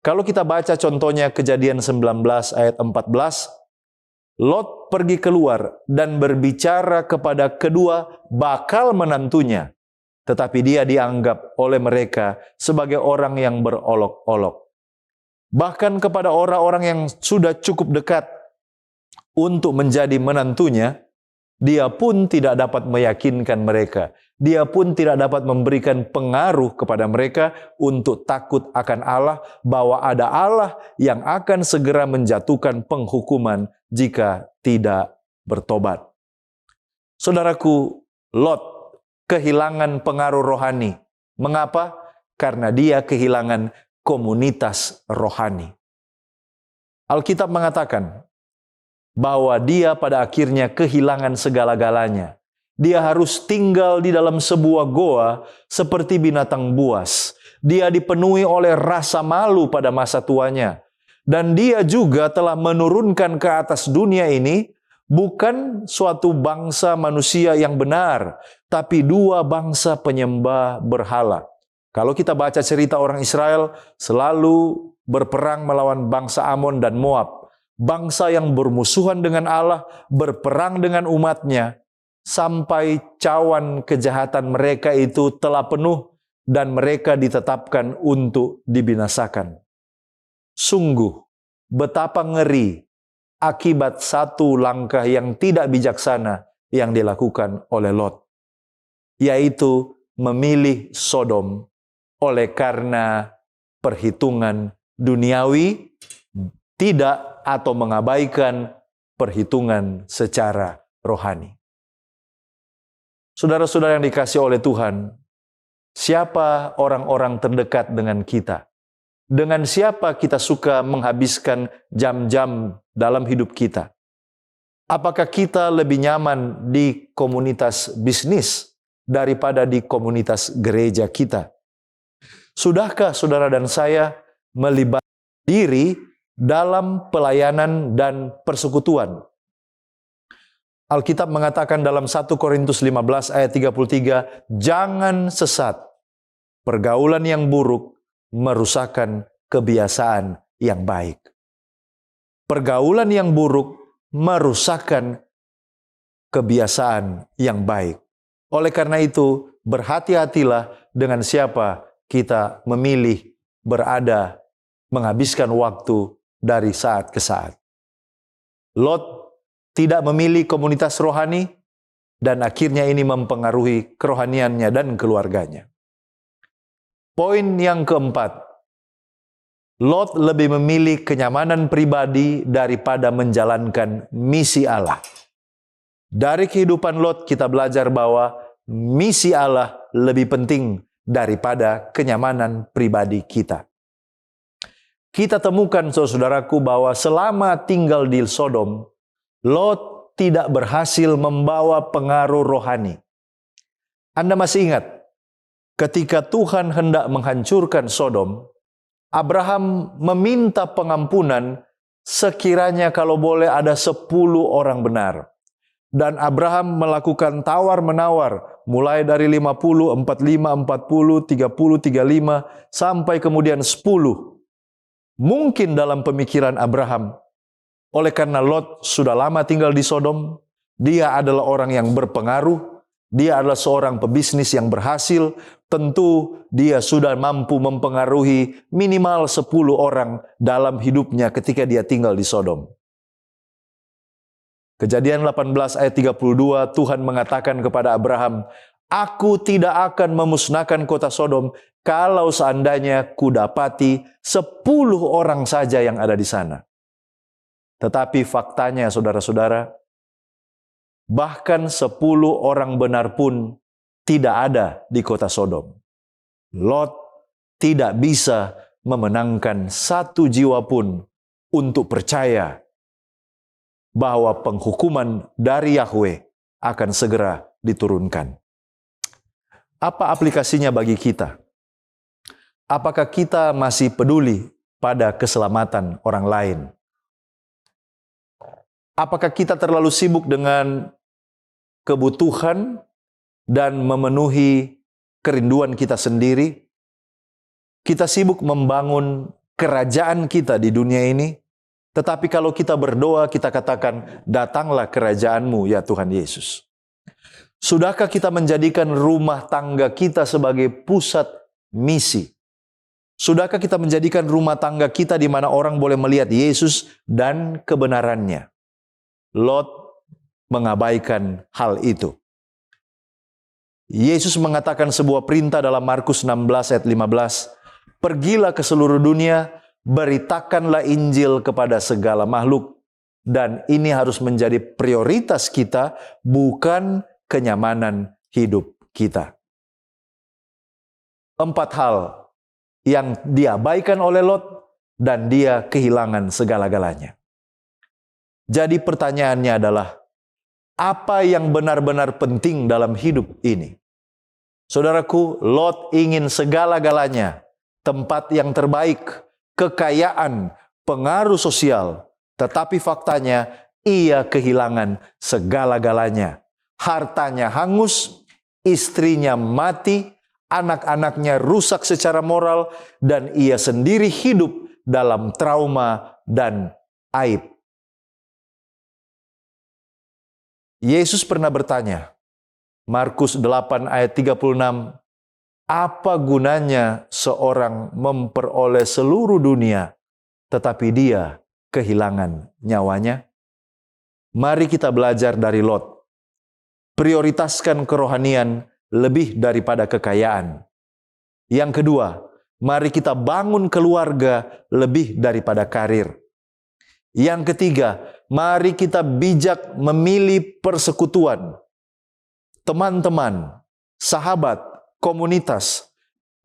Kalau kita baca contohnya Kejadian 19 ayat 14, Lot pergi keluar dan berbicara kepada kedua bakal menantunya, tetapi dia dianggap oleh mereka sebagai orang yang berolok-olok. Bahkan kepada orang-orang yang sudah cukup dekat untuk menjadi menantunya, dia pun tidak dapat meyakinkan mereka. Dia pun tidak dapat memberikan pengaruh kepada mereka untuk takut akan Allah, bahwa ada Allah yang akan segera menjatuhkan penghukuman jika tidak bertobat. Saudaraku, Lot kehilangan pengaruh rohani. Mengapa? Karena dia kehilangan komunitas rohani. Alkitab mengatakan bahwa dia pada akhirnya kehilangan segala-galanya. Dia harus tinggal di dalam sebuah goa seperti binatang buas. Dia dipenuhi oleh rasa malu pada masa tuanya. Dan dia juga telah menurunkan ke atas dunia ini bukan suatu bangsa manusia yang benar, tapi dua bangsa penyembah berhala. Kalau kita baca cerita orang Israel, selalu berperang melawan bangsa Amon dan Moab. Bangsa yang bermusuhan dengan Allah, berperang dengan umatnya. sampai cawan kejahatan mereka itu telah penuh dan mereka ditetapkan untuk dibinasakan. Sungguh, betapa ngeri akibat satu langkah yang tidak bijaksana yang dilakukan oleh Lot, yaitu memilih Sodom oleh karena perhitungan duniawi, tidak atau mengabaikan perhitungan secara rohani. Saudara-saudara yang dikasihi oleh Tuhan, siapa orang-orang terdekat dengan kita? Dengan siapa kita suka menghabiskan jam-jam dalam hidup kita? Apakah kita lebih nyaman di komunitas bisnis daripada di komunitas gereja kita? Sudahkah saudara dan saya melibatkan diri dalam pelayanan dan persekutuan? Alkitab mengatakan dalam 1 Korintus 15 ayat 33, jangan sesat, pergaulan yang buruk merusakkan kebiasaan yang baik. Pergaulan yang buruk merusakkan kebiasaan yang baik. Oleh karena itu, berhati-hatilah dengan siapa kita memilih berada, menghabiskan waktu dari saat ke saat. Lot tidak memilih komunitas rohani, dan akhirnya ini mempengaruhi kerohaniannya dan keluarganya. Poin yang keempat, Lot lebih memilih kenyamanan pribadi daripada menjalankan misi Allah. Dari kehidupan Lot kita belajar bahwa misi Allah lebih penting daripada kenyamanan pribadi kita. Kita temukan, saudaraku, bahwa selama tinggal di Sodom, Lot tidak berhasil membawa pengaruh rohani. Anda masih ingat, ketika Tuhan hendak menghancurkan Sodom, Abraham meminta pengampunan sekiranya kalau boleh ada 10 orang benar. Dan Abraham melakukan tawar-menawar, mulai dari 50, 45, 40, 30, 35, sampai kemudian 10. Mungkin dalam pemikiran Abraham, oleh karena Lot sudah lama tinggal di Sodom, dia adalah orang yang berpengaruh, dia adalah seorang pebisnis yang berhasil, tentu dia sudah mampu mempengaruhi minimal 10 orang dalam hidupnya ketika dia tinggal di Sodom. Kejadian 18 ayat 32, Tuhan mengatakan kepada Abraham, aku tidak akan memusnahkan kota Sodom kalau seandainya kudapati 10 orang saja yang ada di sana. Tetapi faktanya, saudara-saudara, bahkan 10 orang benar pun tidak ada di kota Sodom. Lot tidak bisa memenangkan satu jiwa pun untuk percaya bahwa penghukuman dari Yahweh akan segera diturunkan. Apa aplikasinya bagi kita? Apakah kita masih peduli pada keselamatan orang lain? Apakah kita terlalu sibuk dengan kebutuhan dan memenuhi kerinduan kita sendiri? Kita sibuk membangun kerajaan kita di dunia ini, tetapi kalau kita berdoa, kita katakan, datanglah kerajaan-Mu ya Tuhan Yesus. Sudahkah kita menjadikan rumah tangga kita sebagai pusat misi? Sudahkah kita menjadikan rumah tangga kita di mana orang boleh melihat Yesus dan kebenarannya? Lot mengabaikan hal itu. Yesus mengatakan sebuah perintah dalam Markus 16 ayat 15. Pergilah ke seluruh dunia, beritakanlah Injil kepada segala makhluk. Dan ini harus menjadi prioritas kita, bukan kenyamanan hidup kita. 4 hal yang diabaikan oleh Lot dan dia kehilangan segala-galanya. Jadi pertanyaannya adalah, apa yang benar-benar penting dalam hidup ini? Saudaraku, Lot ingin segala-galanya, tempat yang terbaik, kekayaan, pengaruh sosial, tetapi faktanya ia kehilangan segala-galanya. Hartanya hangus, istrinya mati, anak-anaknya rusak secara moral, dan ia sendiri hidup dalam trauma dan aib. Yesus pernah bertanya, Markus 8 ayat 36, apa gunanya seorang memperoleh seluruh dunia, tetapi dia kehilangan nyawanya? Mari kita belajar dari Lot. Prioritaskan kerohanian lebih daripada kekayaan. Yang kedua, mari kita bangun keluarga lebih daripada karir. Yang ketiga, mari kita bijak memilih persekutuan. Teman-teman, sahabat, komunitas,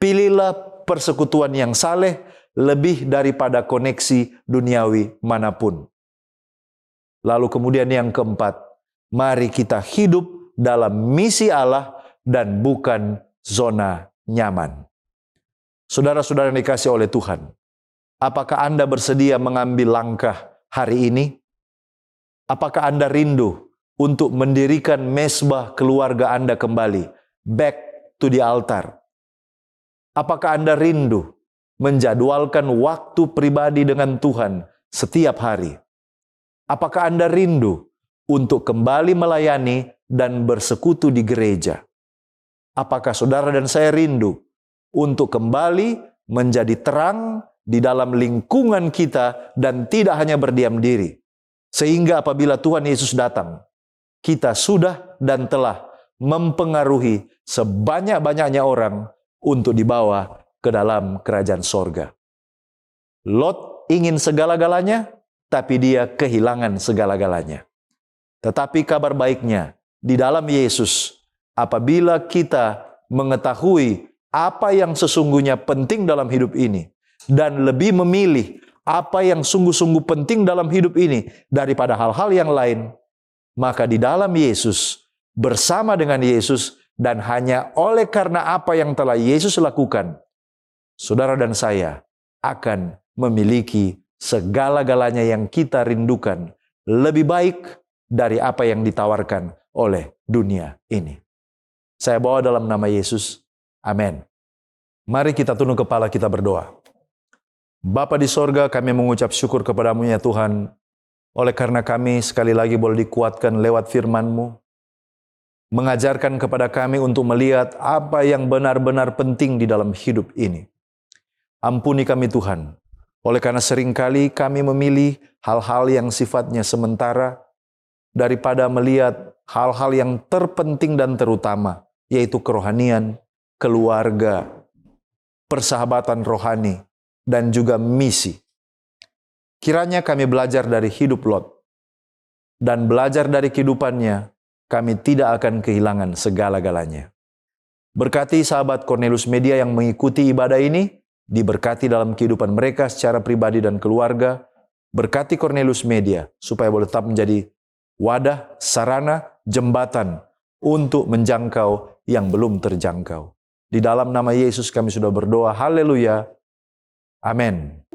pilihlah persekutuan yang saleh lebih daripada koneksi duniawi manapun. Lalu kemudian yang keempat, mari kita hidup dalam misi Allah dan bukan zona nyaman. Saudara-saudara yang dikasihi oleh Tuhan, apakah Anda bersedia mengambil langkah hari ini? Apakah Anda rindu untuk mendirikan mezbah keluarga Anda kembali, back to the altar? Apakah Anda rindu menjadwalkan waktu pribadi dengan Tuhan setiap hari? Apakah Anda rindu untuk kembali melayani dan bersekutu di gereja? Apakah saudara dan saya rindu untuk kembali menjadi terang di dalam lingkungan kita dan tidak hanya berdiam diri? Sehingga apabila Tuhan Yesus datang, kita sudah dan telah mempengaruhi sebanyak-banyaknya orang untuk dibawa ke dalam kerajaan sorga. Lot ingin segala-galanya, tapi dia kehilangan segala-galanya. Tetapi kabar baiknya, di dalam Yesus, apabila kita mengetahui apa yang sesungguhnya penting dalam hidup ini, dan lebih memilih apa yang sungguh-sungguh penting dalam hidup ini daripada hal-hal yang lain, maka di dalam Yesus, bersama dengan Yesus, dan hanya oleh karena apa yang telah Yesus lakukan, saudara dan saya akan memiliki segala-galanya yang kita rindukan, lebih baik dari apa yang ditawarkan oleh dunia ini. Saya bawa dalam nama Yesus. Amin. Mari kita tunduk kepala, kita berdoa. Bapa di sorga, kami mengucap syukur kepadamu ya Tuhan, oleh karena kami sekali lagi boleh dikuatkan lewat firman-Mu, mengajarkan kepada kami untuk melihat apa yang benar-benar penting di dalam hidup ini. Ampuni kami Tuhan, oleh karena seringkali kami memilih hal-hal yang sifatnya sementara daripada melihat hal-hal yang terpenting dan terutama, yaitu kerohanian, keluarga, persahabatan rohani, dan juga misi. Kiranya kami belajar dari hidup Lot, dan belajar dari kehidupannya, kami tidak akan kehilangan segala-galanya. Berkati sahabat Cornelius Media yang mengikuti ibadah ini, diberkati dalam kehidupan mereka secara pribadi dan keluarga. Berkati Cornelius Media, supaya boleh tetap menjadi wadah, sarana, jembatan untuk menjangkau yang belum terjangkau. Di dalam nama Yesus kami sudah berdoa. Haleluya. Amin.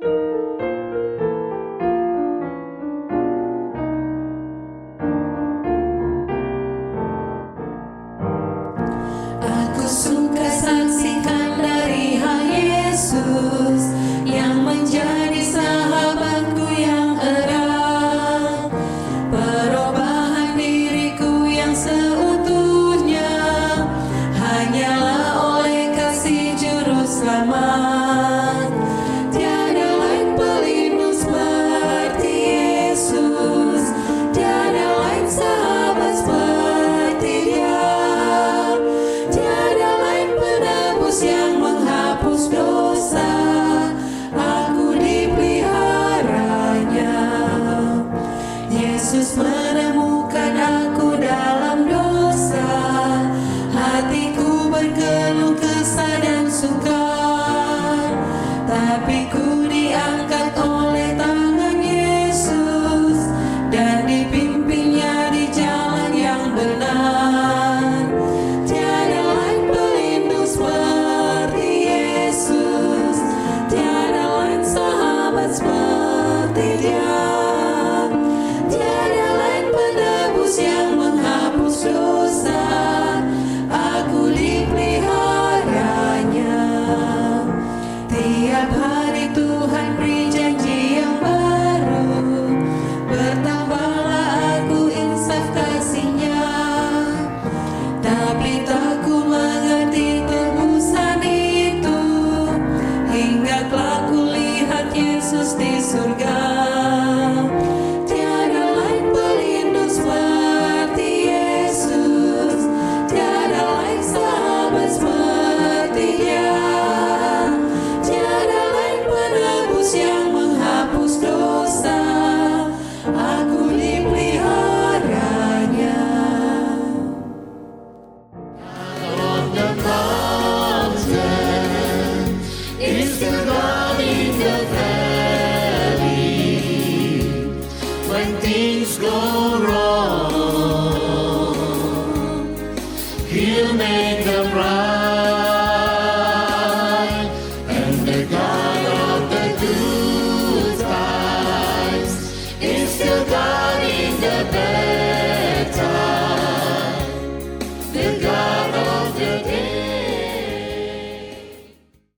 Aku suka saksikan dari hal Yesus yang menjadi sahabatku yang erat, perubahan diriku yang seutuhnya hanyalah oleh kasih juru selamat. Tiada lain pelindung seperti Yesus, tiada lain sahabat seperti Dia, tiada lain penebus yang menghapus dosa. Aku dipeliharanya. Yesus menemukan aku dalam dosa, hatiku berkeluh kesah dan sukar, tapi ku diangkat oleh tangan Yesus dan dipimpinnya di jalan yang benar. Tiada lain pelindung seperti Yesus, tiada lain sahabat seperti Dia, tiada lain penebus yang menghapus dosa.